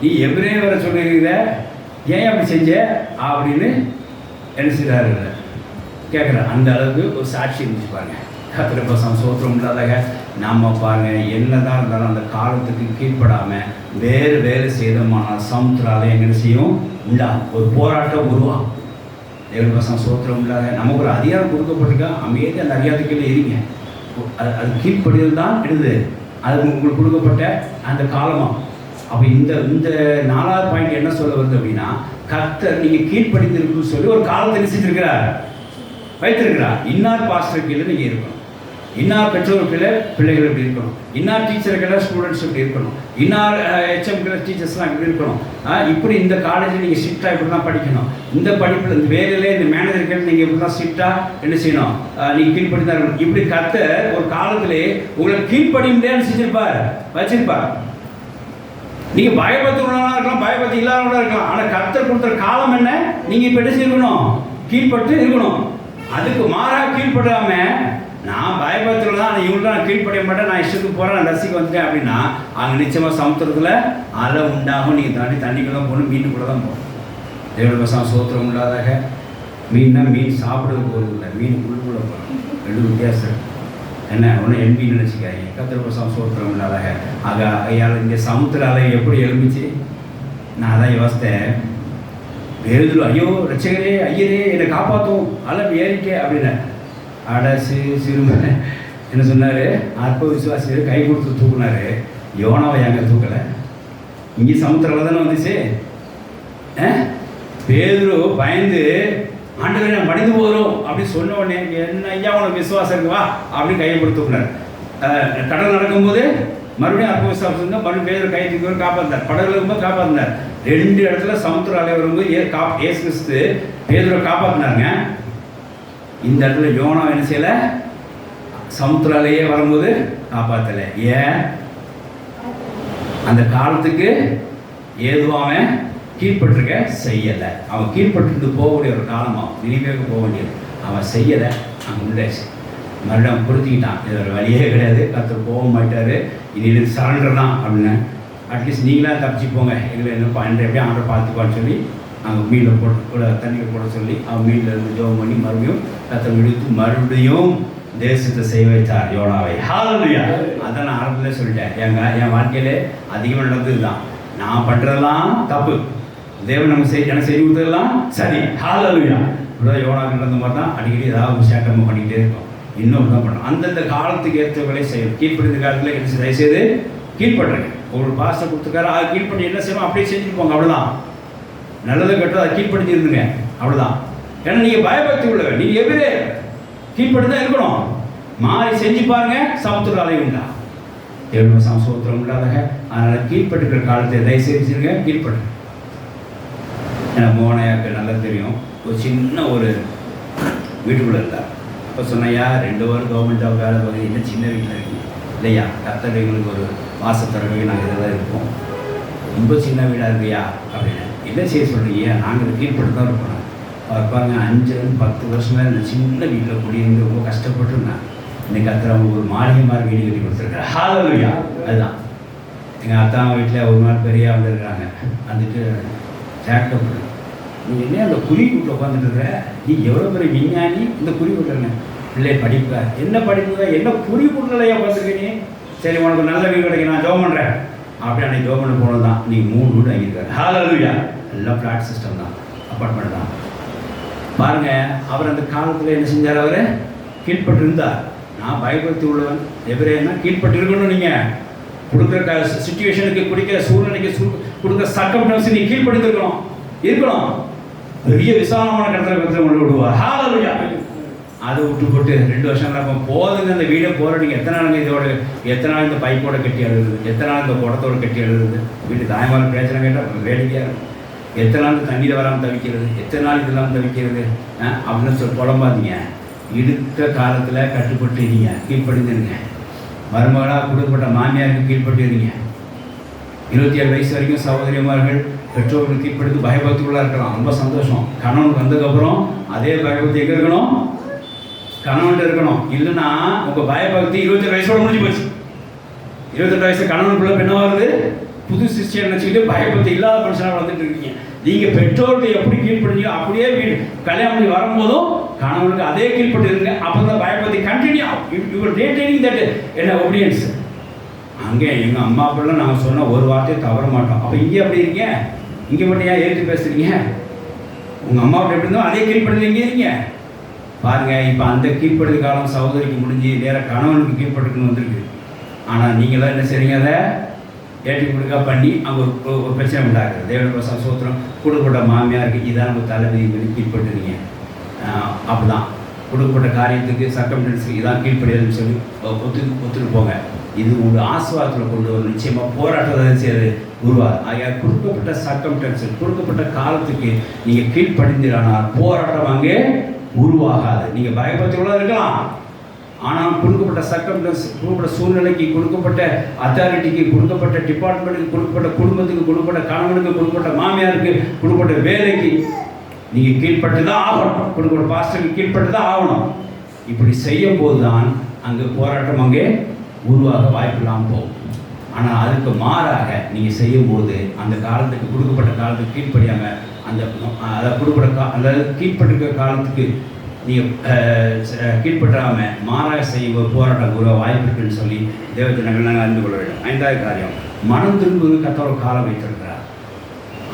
நீ எபிரேன் வேற சொல்லிக்கிற, ஏன் அப்படி செஞ்ச அப்படின்னு என்ன செய்கிறாரு கேட்குறேன். அந்த அளவுக்கு ஒரு சாட்சி இருந்துச்சு பாருங்க. கத்திரப்பசம் சோத்திரம் இல்லாதாக நாம் பாருங்கள், என்னதான் இருந்தாலும் அந்த காலத்துக்கு கீழ்ப்படாமல் வேறு சேதமானால் சமுத்திரால என்ன செய்யும்? உண்டாகும். ஒரு போராட்டம் உருவாகும். தேவபசம் சோத்திரம் இல்லாத நமக்கு ஒரு அதிகாரம் கொடுக்கப்பட்டிருக்கா, அமைதி அந்த அதிகாரத்துக்குள்ளே இருங்க. அது கீழ்ப்படுதல் தான் எடுது. அது உங்களுக்கு கொடுக்கப்பட்ட அந்த காலமாக. அப்போ இந்த 4வது பாயிண்ட் என்ன சொல்ல வருது அப்படின்னா, கர்த்தர் நீங்கள் கீழ்ப்படித்திருக்குன்னு சொல்லி ஒரு காலத்தை நிச்சயித்திருக்கிறார், வைத்திருக்கிறார். இன்னார் பாஸ்டர் கீழே நீங்கள் இருக்கணும், இன்னார் பெற்றோர் கீழே பிள்ளைகள் இப்படி இருக்கணும், இன்னார் டீச்சர் கீழே ஸ்டூடெண்ட்ஸ் இப்படி இருக்கணும், இன்னார் HM கீழே டீச்சர்ஸ்லாம் இப்படி இருக்கணும். இப்படி இந்த காலேஜில் நீங்கள் ஸ்ட்ரிக்டாக இப்படி தான் படிக்கணும், இந்த படிப்பில் இந்த வேலையிலே இந்த மேனேஜர் கீழே நீங்கள் இப்படி தான் ஸ்ட்ரிக்டாக என்ன செய்யணும், நீங்கள் கீழ்ப்படி தான் இருக்கணும். இப்படி கர்த்தர் ஒரு காலத்திலே உங்களை கீழ்ப்படி முடியாது செஞ்சிருப்பார், வச்சிருப்பார். நீங்கள் பயபக்தியுள்ளவர்களாக இருக்கலாம், பயபக்தி இல்லாதவர்களாக இருக்கலாம். ஆனால் கர்த்தர் கொடுத்த காலம் என்ன? நீங்கள் இப்போ என்ன செய்யணும்? கீழ்பட்டு இருக்கணும். அதுக்கு மாறாக கீழ்படாம நான் பயபக்தியில் தான் இவங்க நான் கீழ்ப்படிய மாட்டேன், நான் இஷ்டத்துக்கு போகிறேன், நான் ரசிக்க வந்துட்டேன் அப்படின்னா அங்கே நிச்சயமாக சமுத்திரத்தில் அலை உண்டாகும். நீங்கள் தாண்டி தண்ணிக்குள்ளே போகணும், மீனுக்குள்ளே தான் போகணும். தேவபசம் சோத்திரம் இல்லாதாக. மீன்னா மீன் சாப்பிட்றது போகிறது இல்லை, மீன் உள்ளுக்குள்ளே போகணும். 2 வித்தியாசம் என்ன? ஒன்று எம்பின்னு நினச்சிக்காங்க. கத்திரபசம் சோத்திரம் இல்லாதாக. ஆக இங்கே சமுத்திர அலை எப்படி எழும்பிச்சு? நான் அதான் யோசித்தேன். பேதுரு, ஐயோ ரட்சகரே, ஐயரே என்னை காப்பாற்றும், அலை ஏறிக்கே அப்படின்னு சிறுமை என்ன சொன்னார்? அற்ப விசுவாசியர் கை கொடுத்து தூக்குனாரு. யோனாவை எங்கே தூக்கலை? இங்கே சமுத்திரத்தில் தானே வந்துச்சு. பேதுரு பயந்து ஆண்டவரே நான் மடிந்து போகிறோம் அப்படின்னு சொன்ன உடனே, என்ன ஐயா உனக்கு விசுவாசம் இருக்குவா அப்படின்னு கையை கொடுத்து தூக்குனார். கடல் நடக்கும்போது மறுபடியும் அற்ப விசுவாசம் இருந்தால் மறுபடியும் பேதுரு கை தூக்கி காப்பாற்றினார். படகுல இருக்கும்போது காப்பாற்றினார். 2 இடத்துல சமுத்திர அலை வரும்போது ஏசு கிறிஸ்து பேதுரை காப்பாற்றினாருங்க. இந்த இடத்துல யோனா என்ன செய்யலை? சமுத்திர அலையே வரும்போது காப்பாற்றலை. ஏன்? அந்த காலத்துக்கு ஏதுவாக கீழ்பட்டிருக்க செய்யலை. அவன் கீழ்பட்டு போகக்கூடிய ஒரு காலமாக நினைவேக்கு போக வேண்டியது அவன் செய்யலை. அங்கே உள்ள மறுபடியும் பொருத்திக்கிட்டான். இது ஒரு வழியே கிடையாது, கர்த்தர் போக மாட்டார், இனி சரண்டர் தான் அப்படின்னு. அட்லீஸ்ட் நீங்களாக தப்பிச்சு போங்க, எங்களை என்ன எப்படியும் ஆண்டை பார்த்துப்பான்னு சொல்லி அங்கே மீனில் போட்டு கூட தண்ணியில் போட சொல்லி அவன் மீனில் இருந்து ஜோம் பண்ணி மறுபடியும் கர்த்தர் விடுத்து மறுபடியும் தேசத்தை செய்ய வைத்தார் யோனாவை. ஹல்லேலூயா. அதான் நான் ஆரம்பத்தில் சொல்லிட்டேன். என் வாழ்க்கையிலே அதிகமாக நடந்தது தான். நான் பண்ணுறதெல்லாம் தப்பு, தேவன் நம்ம எனக்கு செய்து கொடுத்ததெல்லாம் சரி. ஹல்லேலூயா. இப்படிதான் யோனாவுக்கு நடந்த மாதிரி தான் அடிக்கடி ஏதாவது சேட்டமாக பண்ணிக்கிட்டே இருக்கோம். இன்னொன்று தான் பண்ணணும். அந்தந்த காலத்துக்கு ஏற்றவர்களே செய்யணும். கீழ்ப்படிந்த காலத்தில் என்ன தயவுசெய்து கீழ்படுறேங்க. உங்களுக்கு பாஸ்டர் கொடுத்துருக்காரு, அதை கீழ்ப்படி என்ன செய்யணும் அப்படியே செஞ்சுட்டு போங்க, அவ்வளோதான். நல்லதை கெட்டதை அதை கீழ்ப்படுத்தி இருந்துங்க, அவ்வளோதான். ஏன்னா நீங்கள் பயபக்தி உள்ளவர், நீங்கள் எவ்வளோ கீழ்ப்படி தான் இருக்கணும். மாறி செஞ்சு பாருங்க, சமுத்திர அலை உண்டா, எவ்வளோ சமுத்திரம் உண்டாதாக. அதனால் கீழ்பட்டுக்கிற காலத்தை தயவுசெய்து செய்யுங்க, கீழ்பட்டு. ஏன்னா மோனையாக்கு நல்லா தெரியும், ஒரு சின்ன ஒரு வீட்டுக்குள்ளே இருந்தார். அப்போ சொன்னையா 2 வாரம் கவர்மெண்ட் ஜாப் வேலை பார்த்து என்ன சின்ன வீட்டில் இருக்கீங்க இல்லையா, கர்த்தர் எங்களுக்கு ஒரு வாசத்தரவை நாங்கள் இதெல்லாம் இருப்போம், ரொம்ப சின்ன வீடாக இருக்கியா அப்படின்னு. என்ன செய்ய சொல்கிறீங்க, நாங்கள் கீழ்பட்டு தான் இருப்போம். பாருங்க 5-10 வருஷமாக இந்த சின்ன வீட்டில் குடியிருந்து ரொம்ப கஷ்டப்பட்டுருந்தேன். இன்னைக்கு கர்த்தர் அவங்க ஒரு மாளிகை மாதிரி வீடு கட்டி கொடுத்துருக்காரு. ஹல்லேலூயா. அதுதான் எங்கள் அத்தா வீட்டில் ஒரு நாள் பெரியா வந்துருக்குறாங்க. வந்துட்டு ஜாக்கப், நீ என்ன அந்த குறி வீட்டில் உட்காந்துட்டு இருக்கிற, நீ எவ்வளோ பெரிய விஞ்ஞானி, இந்த குறி வீட்டுறங்க பிள்ளை படிப்ப, என்ன படிப்புங்க, என்ன குறி வீட்டிலையா பார்த்துருக்கீங்க, சரி உனக்கு நல்ல வீடு கிடைக்கும், நான் ஜோம் பண்ணுறேன் அப்படி. அன்னைக்கு ஜோம் பண்ண போனது தான் நீ 3 வீடு வாங்கியிருக்காரு. ஹல்லேலூயா. எல்லாம் ஃப்ளாட் சிஸ்டம் தான், அப்பார்ட்மெண்ட் தான். பாருங்கள், அவர் அந்த காலத்தில் என்ன செஞ்சார், அவர் கீழ்பட்டு இருந்தார். நான் பயப்படுத்தி உள்ளவன் எவரேன்னா கீழ்பட்டு இருக்கணும். நீங்கள் கொடுக்குற சுச்சுவேஷனுக்கு, குடிக்கிற சூழ்நிலைக்கு, கொடுக்குற சர்க்கம்ஸ்டன்ஸ் நீ கீழ்படுத்தி இருக்கணும். பெரிய விசாலமான கடத்தில் கொண்டு விடுவார். ஹல்லேலூயா. அதை விட்டு போட்டு 2 வருஷம் அப்போ போதுங்க, அந்த வீடை போகிற நீங்கள் எத்தனை நாளுங்க இதோட, எத்தனை நாள் இந்த பைப்போட கட்டி எழுதுது, எத்தனை நாள் இந்த குடத்தோடு கட்டி எழுதுது, வீட்டு தாய்மார் பிரச்சனை கேட்டால் வேடிக்கையாக இருக்கும். எத்தனை நாள் தண்ணீர் வராமல் தவிக்கிறது, எத்தனை நாள் இதெல்லாம் தவிக்கிறது அப்படின்னு சொல்லி புலம்பாதீங்க. இருக்கிற காலத்தில் கட்டுப்பட்டுறீங்க, கீழ்படிந்துருங்க. மருமகளாக கொடுக்கப்பட்ட மாமியாருக்கு கீழ்பட்டுறீங்க. 27 வயசு வரைக்கும் சகோதரிமார்கள் பெற்றோர்களுக்கு கீழ்படுத்தி பயபக்திக்குள்ளாக இருக்கலாம், ரொம்ப சந்தோஷம். கணவன் வந்ததுக்கப்புறம் அதே பயபக்தி எங்கே இருக்கணும், கணவன்ட்டு இருக்கணும். இல்லைன்னா உங்கள் பயபக்தி 27 வயசோட முடிஞ்சு போச்சு. 28 வயசு கணவனுக்குள்ள பெண்ணாக வருது, புது சிஸ்டர் நினச்சிக்கிட்டு பயபக்தி இல்லாத மனுஷனாக வளர்ந்துட்டு இருக்கீங்க. நீங்கள் பெற்றோர்கள் எப்படி கீழ்படுறீங்க அப்படியே வீடு கல்யாணம் பண்ணி வரும்போதும் கணவனுக்கு அதே கீழ்பட்டு இருங்க. அப்போ தான் பயபக்தி கண்டினியூ யுவர் டேட்டிங் தட் என்ன ஒபீடியன்ஸ். அங்கே எங்கள் அம்மா அப்பெல்லாம் நாங்கள் சொன்ன ஒரு வார்த்தையை தவற மாட்டோம். அப்போ இங்கே அப்படி இருக்கீங்க, இங்கே மட்டும் ஏன் ஏற்று பேசுகிறீங்க? உங்கள் அம்மா அப்படி எப்படி இருந்தோம் அதே கீழ்படுத்தி இங்கே இருக்கீங்க. பாருங்கள், இப்போ அந்த கீழ்படுத்த காலம் சகோதரிக்கு முடிஞ்சு நேராக கணவனுக்கு கீழ்பட்டுக்குன்னு வந்திருக்கு. ஆனால் நீங்களாம் என்ன செய்றீங்க, அதை ஏற்றி கொடுக்கா பண்ணி அங்கே ஒரு பிரச்சனை உண்டாக்குறது. தேவனுடைய சோத்திரம். கொடுக்கப்பட்ட மாமியாருக்கு இதான் நம்ம தலைவிதி பண்ணி கீழ்பட்டுறீங்க. அப்படிதான் கொடுக்கப்பட்ட காரியத்துக்கு சர்க்கம்டன்ஸுக்கு இதான் கீழ்படியாதுன்னு சொல்லி ஒத்துட்டு போங்க. இது உங்கள் ஆசீர்வாதத்தில் கொண்டு வரும். நிச்சயமாக போராட்டத்தை செய்யறது உருவாது. ஆகிய கொடுக்கப்பட்ட சர்க்கம்டன்ஸ், கொடுக்கப்பட்ட காலத்துக்கு நீங்கள் கீழ்படிந்தானால் போராட்டம் அங்கே உருவாகாது. நீங்கள் பயபக்தியோட இருக்கலாம், ஆனால் கொடுக்கப்பட்ட சர்க்கம்டன்ஸ், கொடுக்கப்பட்ட சூழ்நிலைக்கு, கொடுக்கப்பட்ட அத்தாரிட்டிக்கு, கொடுக்கப்பட்ட டிபார்ட்மெண்ட்டுக்கு, கொடுக்கப்பட்ட குடும்பத்துக்கு, கொடுக்கப்பட்ட கணவனுக்கு, கொடுக்கப்பட்ட மாமியாருக்கு, கொடுக்கப்பட்ட வேலைக்கு நீங்கள் கீழ்பட்டு தான் ஆகணும். கொடுக்கப்பட்ட பாஸ்டருக்கு கீழ்பட்டு தான் ஆகணும். இப்படி செய்யும் போது தான் அங்கே போராட்டம் அங்கே உருவாக வாய்ப்பு இல்லாமல் போகும். ஆனால் அதுக்கு மாறாக நீங்கள் செய்யும்போது அந்த காலத்துக்கு, கொடுக்கப்பட்ட காலத்துக்கு கீழ்படியாமல் அந்த அதை கொடுக்கப்பட்ட அதாவது கீழ்பட்டுக்கிற காலத்துக்கு நீங்கள் கீழ்பற்றாமல் மாறாக செய்யும் ஒரு போராட்டம் உருவாக வாய்ப்பு இருக்குன்னு சொல்லி தேவஜனங்கள் நாங்கள் அறிந்து கொள்ள வேண்டும். 5வது காரியம், மனம் திரும்புவது கர்த்தர் ஒரு காலம் வைத்திருக்கிறார்.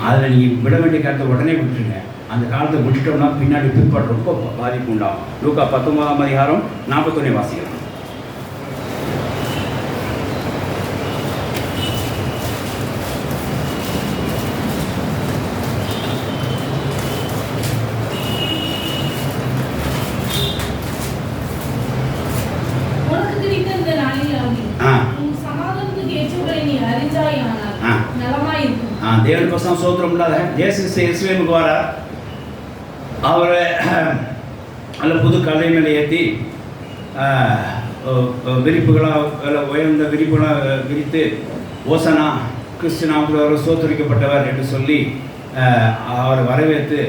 அதில் நீங்கள் விட வேண்டிய காலத்தை உடனே விட்டுருங்க. அந்த காலத்தை விட்டுட்டோம்னா பின்னாடி பிற்பாடு ரொம்ப பாதிப்பு உண்டாகும். லூக்கா 19ஆம் அதிகாரம் 41 வாசிக்கலாம். தேவன் பசங்க சோத்திரம் இல்லாத இயேசுவேமுக்கு வரார். அவரை அல்ல புது கலை மேலே ஏற்றி விரிப்புகளாக உயர்ந்த விரிப்புகளாக விரித்து ஓசனா கிறிஸ்துனாவுக்கு அவர் சோத்தரிக்கப்பட்டவர் என்று சொல்லி அவரை வரவேற்று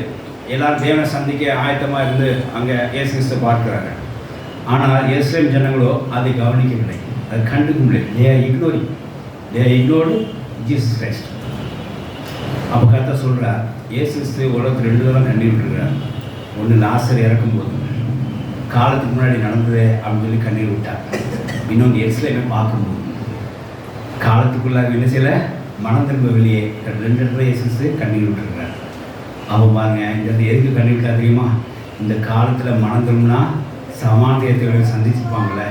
எல்லாரும் தேவனை சந்திக்க ஆயத்தமாக இருந்து அங்கே இயேசு கிறிஸ்து பார்க்கிறாங்க. ஆனால் எருசலேம் ஜனங்களோ அதை கவனிக்கவில்லை, அதை கண்டுக்கவில்லை. they are ignored Jesus Christ. அப்போ கர்த்தர் சொல்கிறார், இயேசு கிறிஸ்து உலகத்தில் 2 தடவை கண்ணீர் விட்டுருக்கிறார். ஒன்று லாசர் இறக்கும்போது காலத்துக்கு முன்னாடி நடந்தது அப்படின்னு சொல்லி கண்ணீர் விட்டார். இன்னொன்று எருசலேமை பார்க்கும்போது காலத்துக்குள்ளாக என்ன செய்யலை, மனம் திரும்ப வெளியே 2 தடவை இயேசு கிறிஸ்து கண்ணீர் விட்டுருக்கிறார். அப்போ பாருங்க, இந்த எதுக்கு கண்ணீர் விட்டா தெரியுமா? இந்த காலத்தில் மனம் திரும்பினா சமாதானத்தை சந்திச்சுப்பாங்களே,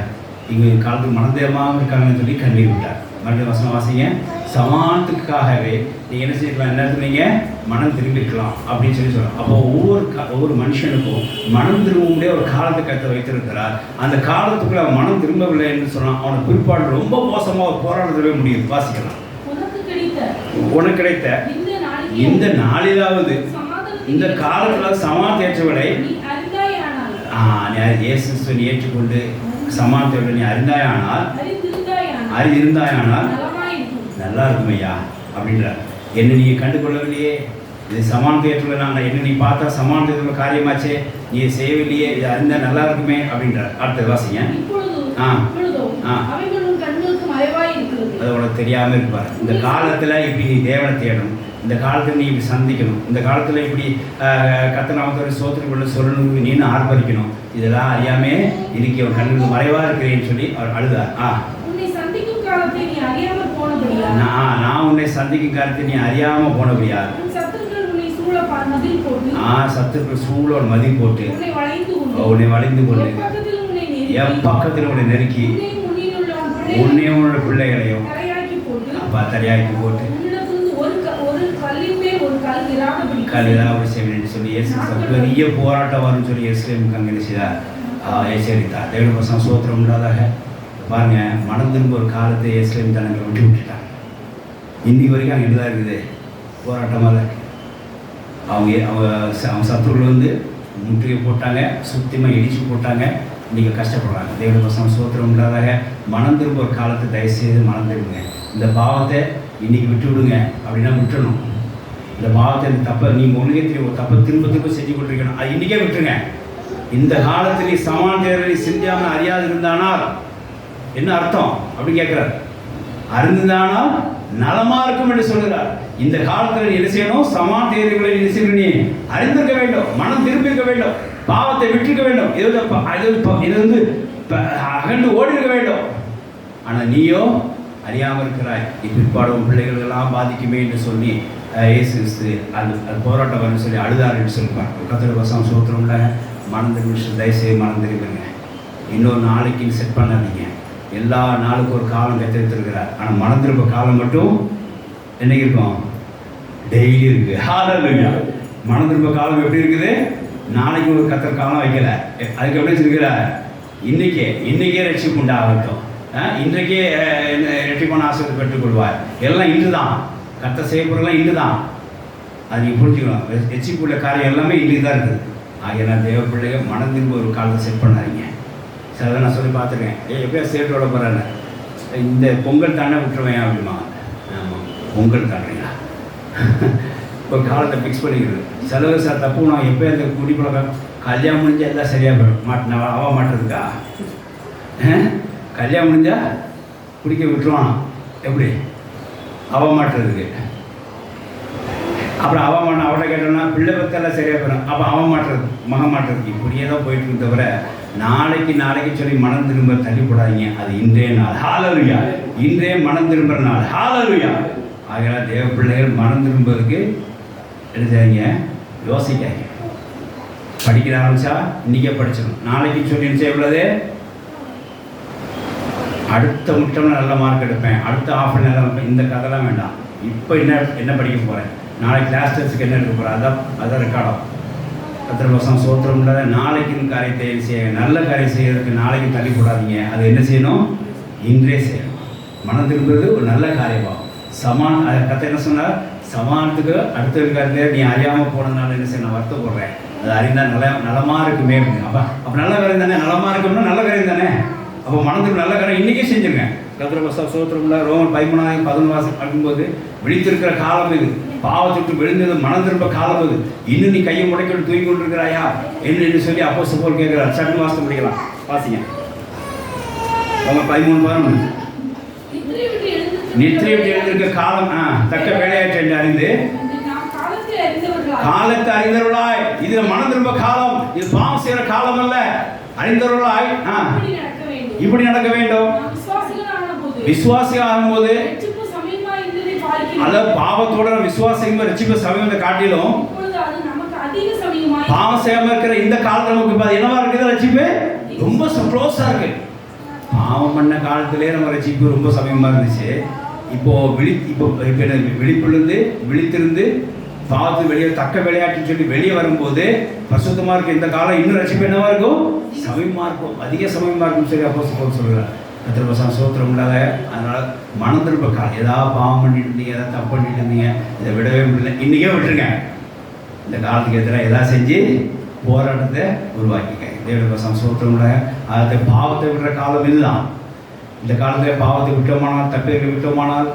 இங்கே காலத்துக்கு மனந்தேமாக இருக்காங்கன்னு சொல்லி கண்ணீர் விட்டார். மறுபடியும் வசனம் வாசிங்க. சமாதானத்துக்காகவே நீங்கள் என்ன செய்யலாம், என்ன இடத்துல மனம் திரும்பிக்கலாம் அப்படின்னு சொல்லி சொல்கிறோம். அப்போ ஒவ்வொரு மனுஷனுக்கும் மனம் திரும்பக்கூடிய ஒரு காலத்தை கருத்தை வைத்திருக்கிறார். அந்த காலத்துக்குள்ள அவன் மனம் திரும்பவில்லை என்று சொன்னால் அவனை பிற்பாடு ரொம்ப மோசமாக போராடவே முடியும். வாசிக்கலாம். உனக்கு கிடைத்த இந்த நாளிலாவது இந்த காலத்தில் சமாதானத்தை இயேசு நீ ஏற்றுக்கொண்டு சமாதானத்தை நீ அறிந்தாயானால் நல்லா இருக்கும் ஐயா அப்படின்றார். என்ன நீ கண்டுகொள்ளவில்லையே, இது சமாதானத்தை நான் என்ன நீ பார்த்தா சமாதானத்துல காரியமாச்சே, நீ செய்யவில்லையே, இது அறிந்தா நல்லா இருக்குமே அப்படின்றார். அடுத்தது வாசிங்க. அது உனக்கு தெரியாமல் இருப்பார். இந்த காலத்தில் இப்படி நீ தேவனை தேடணும், இந்த காலத்தில் நீ இப்படி சந்திக்கணும், இந்த காலத்தில் இப்படி கத்தநாமத்தோட சோத்திரம் கொண்டு சொல்லணும், நீனு ஆர்ப்பரிக்கணும், இதெல்லாம் அறியாமே இன்னைக்கு அவன் கண்ணுக்கு மறைவாக இருக்கிறேன்னு சொல்லி அவர் அழுதார். நான் உன்னை சந்திக்கும் காலத்தை நீ அறியாமல் போனபடியா சத்துருக்கள் சூழ ஒரு மதில் போட்டு உன்னை வளைந்து கொண்டு என் பக்கத்தில் உன்னை நெருக்கி உன்னையும் உன்னோட பிள்ளைகளையும் தரையாக்கி போட்டு கல்லிராபடி செய்வேன் சொல்லி பெரிய போராட்டம் வரும்னு சொல்லி எஸ்லேம் கங்கணி செய்தார், எச்சரித்தார். தேவ பசங்க சோத்திரம் உண்டாதாக பாருங்க. மனம் திரும்ப ஒரு காலத்தை எஸ்லேம் தனங்களை விட்டுட்டாங்க. இன்னைக்கு வரைக்கும் அங்கே தான் இருக்குது, போராட்டமாக தான் இருக்குது. அவங்க சத்துருகள் முற்றுகை போட்டாங்க, சுத்தமாக இடிச்சு போட்டாங்க. இன்றைக்கி கஷ்டப்படுறாங்க. தேவ பசங்க சோத்திரம் உண்டாதாக மனம் திரும்ப ஒரு காலத்தை தயவுசெய்து மனம் திரும்புங்க. இந்த பாவத்தை இன்றைக்கி விட்டு விடுங்க. அப்படின்னா விட்டுணும். இந்த பாவத்தை இந்த தப்பை நீங்கள் ஒன்றுக்கே தெரியும், தப்பை திரும்ப செஞ்சு கொண்டிருக்கணும், அது இன்றைக்கே விட்டுருங்க. இந்த காலத்தில் நீ சமாதானத்தை சிந்தியாமல் அறியாது இருந்தானால் என்ன அர்த்தம் அப்படின்னு கேட்குறார். அறிந்தானால் நலமாக இருக்கும் என்று சொல்கிறார். இந்த காலத்தில் என்ன செய்யணும், சமாதானங்களை என்ன செய்யணும், நீ அறிந்திருக்க வேண்டும், மனம் திரும்பியிருக்க வேண்டும், பாவத்தை விட்டுருக்க வேண்டும், இது அகண்டு ஓடி இருக்க வேண்டும். ஆனால் நீயோ அறியாமல் இருக்கிறாய். பிற்பாடும் பிள்ளைகளெல்லாம் பாதிக்குமே என்று சொல்லி இயேசு அது போராட்டம் வரும்னு சொல்லி அழுதார் என்று சொல்லிப்பார். கர்த்தருடைய வசனம் சோத்திரம் இல்லை. மனம் திரும்பி தயவுசெய்து மனம் திரும்புங்க. இன்னொரு நாளைக்கு செட் பண்ணாதீங்க. எல்லா நாளுக்கும் ஒரு காலம் கத்திருக்கிறார். ஆனால் மனம் திரும்ப காலம் மட்டும் என்னைக்கு இருக்கும், டெய்லி இருக்கு. ஹல்லேலூயா. மனம் திரும்ப காலம் எப்படி இருக்குது, நாளைக்கு ஒரு கத்தர் காலம் வைக்கல. அதுக்கு எப்படி வச்சிருக்கிறார், இன்னைக்கே ரட்சிப்பு உண்டாகட்டும், இன்றைக்கே ரெட்டிப்பான ஆசிரியத்தை பெற்றுக்கொள்வார். எல்லாம் இன்று தான் கர்த்தர் செய்யப்படுறதுலாம் இன்று தான். அது நீங்கள் புரிஞ்சுக்கணும். ரட்சிப்புள்ள காரியம் எல்லாமே இன்றைக்கு தான் இருக்குது. ஆகிய தேவ பிள்ளைகள் மனம் திரும்ப ஒரு காலத்தை செட் பண்ணாதீங்க. சில நான் சொல்லி பார்த்துருக்கேன், எப்படியா சேர்த்தோட போகிறேன்னு, இந்த பொங்கல் தானே விட்டுருவேன் அப்படிமா. ஆமாம், பொங்கல் தானேங்களா ஒரு காலத்தை ஃபிக்ஸ் பண்ணிக்கிறது. சிலவு சார் தப்பு. நான் எப்போ அந்த குடிப்பழக்கம் கல்யாணம் முடிஞ்சால் எல்லாம் சரியாக போயிடும். அவ மாட்டுறதுக்கா கல்யாணம் முடிஞ்சால் குடிக்க விட்டுருவான். எப்படி அவ மாட்டுறதுக்கு? அப்புறம் அவ மாட்டோம். அவட கேட்டோம்னா பிள்ளை பத்தெல்லாம் சரியாக போயிடும். அப்போ அவ மாட்டுறது, மகன் மாட்டுறதுக்கு இப்படியே தான் போயிட்டு தவிர நாளைக்கு சொல்லி மனம் திரும்ப தள்ளி போடாதீங்க. அது இன்றைய நாள். ஹல்லேலூயா. இன்றைய மனம் திரும்புகிற நாள். ஹல்லேலூயா. ஆகையால் தேவ பிள்ளைகள் மனம் திரும்புவதற்கு என்ன செய்யுங்க, யோசிக்காங்க. படிக்கிற ஆரம்பித்தா இன்றைக்கே படிச்சிடணும். நாளைக்கு சொல்லி எவ்வளவு அடுத்த முட்டம் நல்ல மார்க் எடுப்பேன், அடுத்த ஆஃப் நல்லா இருப்பேன், இந்த கதைலாம் வேண்டாம். இப்போ என்ன படிக்க போகிறேன், நாளைக்கு கிளாஸ் டெஸ்ட்டுக்கு என்ன எடுக்க போகிறேன், அதான் ரெக்கார்டம். 10 வருஷம் சோத்திரம் இல்லாத நாளைக்குன்னு காரியத்தை செய்ய, நல்ல காரியம் செய்யறதுக்கு நாளைக்கு தள்ளி போடாதீங்க. அது என்ன செய்யணும், இன்றே செய்யணும். மனம் திரும்புறது ஒரு நல்ல காரியமாகும். அதை கத்தை என்ன சொன்னார், சமானத்துக்கு அடுத்த இருக்காரு நீ அறியாமல் போனதுனால என்ன செய்ய நான் வருத்தப்படுறேன், அது அறிந்தால் நலமாக இருக்குமே அப்படின்னு. அப்போ நல்ல காரியம் தானே, நலமாக இருக்கணும்னா நல்ல காரியம் தானே. அப்போ மனதுக்கு நல்ல காரியம் இன்றைக்கே செஞ்சுருங்க. கத்திர சோத்திரம்ல ரோமன் 13 படிக்கும்போது விழித்திருக்கிற காலம் இது, பாவத்துக்கு விழுந்தது மனம் திரும்ப காலம் இது, இன்னும் நீ கையை முடைக்கொண்டு தூங்கி கொண்டிருக்கிறாயா என்று சொல்லி அப்போஸ்தலன் பவுல் கேட்கிறார். சட்டு வாசம் படிக்கலாம், வாசிங்க. ரோமன் 13 நித்திரை விட்டு எழுந்திருக்க காலம் தக்க வேலையாற்று என்று அறிந்து காலத்தை அறிந்தவர்களாய், இது மனம் திரும்ப காலம், இது பாவம் செய்கிற காலம் அல்ல, அறிந்தவர்களாய் இப்படி நடக்க வேண்டும். விசுவாசிகள் ஆகும்போது அல்ல பாவத்தோட விசுவாசிக்கும் ரட்சிப்பு சமயத்தை காட்டிலும் பாவம் செய்யாம இருக்கிற இந்த காலத்துல நமக்கு என்னவா இருக்குது, ரட்சிப்பு ரொம்ப க்ளோஸாக இருக்கு. பாவம் பண்ண காலத்திலே நம்ம ரட்சிப்பு ரொம்ப சமயமாக இருந்துச்சு. இப்போ விழித்திருந்து பார்த்து வெளியே தக்க விளையாட்டுன்னு சொல்லி வெளியே வரும்போது பரிசுத்தமாக இருக்க இந்த காலம் இன்னும் ரட்சிப்பு என்னவா இருக்கும்? சமயமாக இருக்கும், அதிக சமயமாக இருக்கும் சொல்லி அப்போஸ்தலர் சொல்கிறார். கர்த்தர் சோத்திரம் இல்லாத அதனால் மனம் திரும்ப காலம் ஏதாவது பாவம் பண்ணிட்டு இருந்தீங்க, ஏதாவது தப்பு பண்ணிட்டு இருந்தீங்க, இதை விடவே முடியல, இன்றைக்கே விட்டுருங்க. இந்த காலத்துக்கு எதிராக எதாவது செஞ்சு போராட்டத்தை உருவாக்கிங்க. தேவனுடைய சோத்திரம் இல்லாத அதை பாவத்தை விடுற காலம் இதுதான். இந்த காலத்தில் பாவத்தை விட்டோமானால், தப்பீர்கள் விட்டோமானால்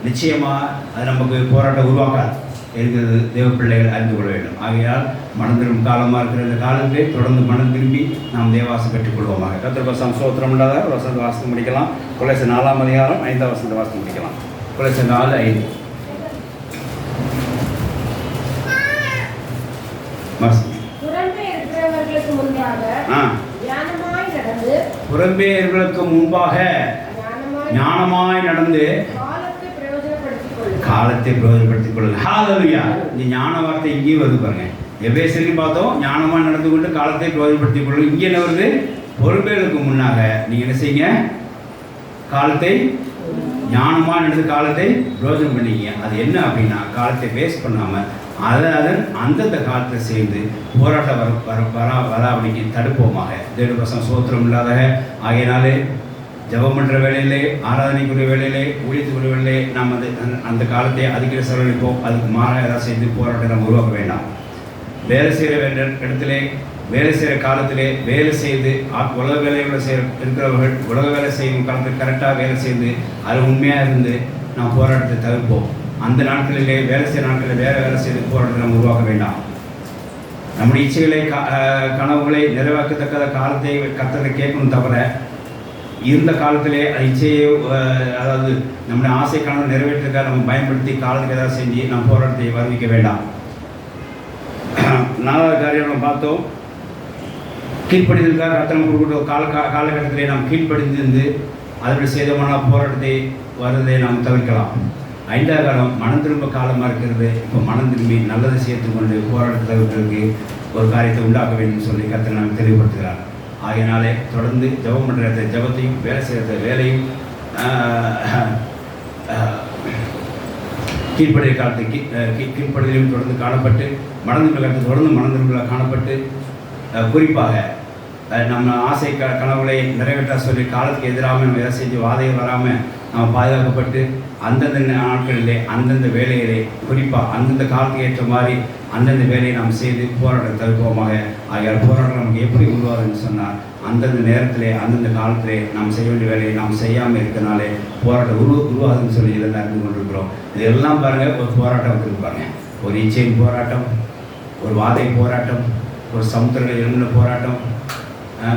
நிச்சயமாக அது நமக்கு போராட்டம் உருவாக்காது இருக்கிறது. தேவ பிள்ளைகள் அறிந்து கொள்ள வேண்டும். ஆகையால் மனம் திரும்பும் காலமாக இருக்கிற இந்த காலத்திலே தொடர்ந்து மனம் திரும்பி நாம் தேவாசம் பெற்றுக்கொள்வோமாக. கர்த்தர் சோத்திரம் இல்லாத வசந்த வாசத்தை முடிக்கலாம். கொலைசர் 4ஆம் அதிகாரம் 5ஆம் வசந்த வாசத்தை முடிக்கலாம். கொலைசர் 4:5. புறம்பே இருக்கிறவர்களுக்கு முன்பாக ஞானமாய் நடந்து காலத்தை பிரயோஜனப்படுத்திக் கொள்ளுங்க. ஹல்லேலூயா. இந்த ஞான வார்த்தை இங்கேயும் வருது பாருங்க. எபேசியரில் பார்த்தோம், ஞானமாக நடந்து கொண்டு காலத்தை பிரயோஜனப்படுத்திக் கொள்ளுங்க. இங்கே என்ன வருது? பொறுப்பேருக்கு முன்னாக நீங்கள் என்ன செய்யுங்க? காலத்தை ஞானமாக நடந்து காலத்தை பிரயோஜனம் பண்ணிங்க. அது என்ன அப்படின்னா, காலத்தை வேஸ்ட் பண்ணாமல் அதன் அந்தந்த காலத்தை சேர்ந்து போராட்டம் வராபடிக்கு தடுப்போமாக. தேவனுடைய சோத்திரம் இல்லாத ஆகையினாலே ஜபம் பண்ணுற வேலையிலே, ஆராதனைக்குரிய வேலையிலே, ஊழியத்துக்குரிய வேலையிலே நாம் அந்த காலத்தை அதிக செலவழிப்போம். அதுக்கு மாறாக ஏதாவது செய்து போராட்டம் நம்ம உருவாக்க வேண்டாம். வேலை செய்கிற இடத்துல வேலை செய்கிற காலத்திலே வேலை செய்து உலக வேலைகளை இருக்கிறவர்கள் உலக வேலை செய்யும் காலத்தில் கரெக்டாக வேலை செய்து அது உண்மையாக இருந்து நாம் போராட்டத்தை தவிர்ப்போம். அந்த நாட்களிலே வேலை செய்கிற நாட்களில் வேலை செய்து போராட்டத்தை நம்ம உருவாக்க வேண்டாம். நம்முடைய இச்சைகளை கனவுகளை நிறைவேற்றத்தக்க காலத்தை கர்த்தரை கேட்கணும் தவிர இருந்த காலத்திலே இச்சையை அதாவது நம்முடைய ஆசை கனவு நிறைவேற்றுக்காக நம்ம பயன்படுத்தி காலத்துக்கு ஏதாவது செஞ்சு நம்ம போராட்டத்தை வருவிக்க வேண்டாம். 4வது காரியம் நம்ம பார்த்தோம், கீழ்ப்படிதலுக்காக கர்த்தர் கொடுக்கிற காலகட்டத்திலே நாம் கீழ்ப்படிந்திருந்து அதோடு சேதமான போராட்டத்தை வருவதை நாம் தவிர்க்கலாம். 5வது காலம் மனம் திரும்ப காலமாக இருக்கிறது. இப்போ மனம் திரும்பி நல்லதை சேர்த்து கொண்டு போராட்டத்தை தவிர்க்கிறதுக்கு ஒரு காரியத்தை உண்டாக்க வேண்டும் சொல்லி கர்த்தர் நமக்கு தெளிவுபடுத்துகிறார். ஆகையினாலே தொடர்ந்து ஜபம் பண்ணுற ஜபத்தையும் வேலை செய்கிற வேலையும் கீழ்ப்படிய காலத்துக்கு கீழ்ப்படிதலையும் தொடர்ந்து காணப்பட்டு மனதிரும்ப காலத்தை தொடர்ந்து மனதிரும்ப காணப்பட்டு குறிப்பாக நம்ம ஆசை கனவுகளை நிறைவேற்ற சொல்லி காலத்துக்கு எதிராக நம்ம எதை செஞ்சு வாதைகள் வராமல் நம்ம பாதுகாக்கப்பட்டு அந்தந்த நாட்களிலே அந்தந்த வேலையிலே குறிப்பாக அந்தந்த காலத்துக்கு ஏற்ற மாதிரி அந்தந்த வேலையை நாம் செய்து போராட்டம் தவிர்ப்போமாக. ஆகியால் போராட்டம் நமக்கு எப்படி உருவாதுன்னு சொன்னால் அந்தந்த நேரத்திலே அந்தந்த காலத்திலே நாம் செய்ய வேண்டிய வேலையை நாம் செய்யாமல் இருக்கிறனாலே போராட்டம் உருவாதுன்னு சொல்லி இதில் அறிந்து கொண்டிருக்கிறோம். இதெல்லாம் பாருங்கள், ஒரு போராட்டம் இருக்குது பாருங்கள். ஒரு இச்சையின் போராட்டம், ஒரு வாதை போராட்டம், ஒரு சமுத்திரங்கள் எழுந்த போராட்டம்,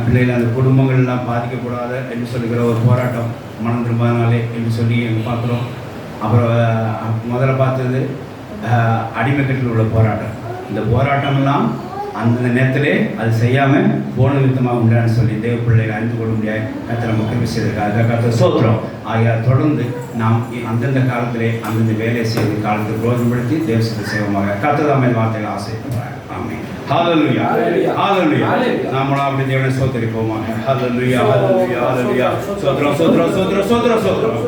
பிள்ளைகள் அந்த குடும்பங்கள்லாம் பாதிக்கக்கூடாது என்று சொல்லுகிற ஒரு போராட்டம், மனம் திரும்பாதனாலே என்று சொல்லி பார்க்குறோம். அப்புறம் முதல்ல பார்த்தது அடிமைக்கட்டில் உள்ள போராட்டம். இந்த போராட்டமெல்லாம் அந்த நேரத்திலே அது செய்யாமல் போன விதமாக உண்டான்னு சொல்லி தேவ பிள்ளைகள் அறிந்து கொள்ள முடியாது. கர்த்தர் நம்ம கிருபை செய்திருக்காங்க. கர்த்தர் ஸ்தோத்திரம். ஆகையால் தொடர்ந்து நாம் அந்தந்த காலத்திலே அந்தந்த வேலையை செய்து காலத்தை பிரயோஜனப்படுத்தி தேவசத்தை செய்வோமாக. கர்த்தர் தாமே வார்த்தைகள் ஆசைப்படுவார். ஆமென். ஹல்லேலூயா. ஹல்லேலூயா. நாம அப்படி தேவனை ஸ்தோத்திரிப்போமாக. ஹல்லேலூயா. ஹல்லேலூயா. ஹல்லேலூயா. ஸ்தோத்திரம், ஸ்தோத்திரம், ஸ்தோத்திரம், ஸ்தோத்திரம், ஸ்தோத்திரம்.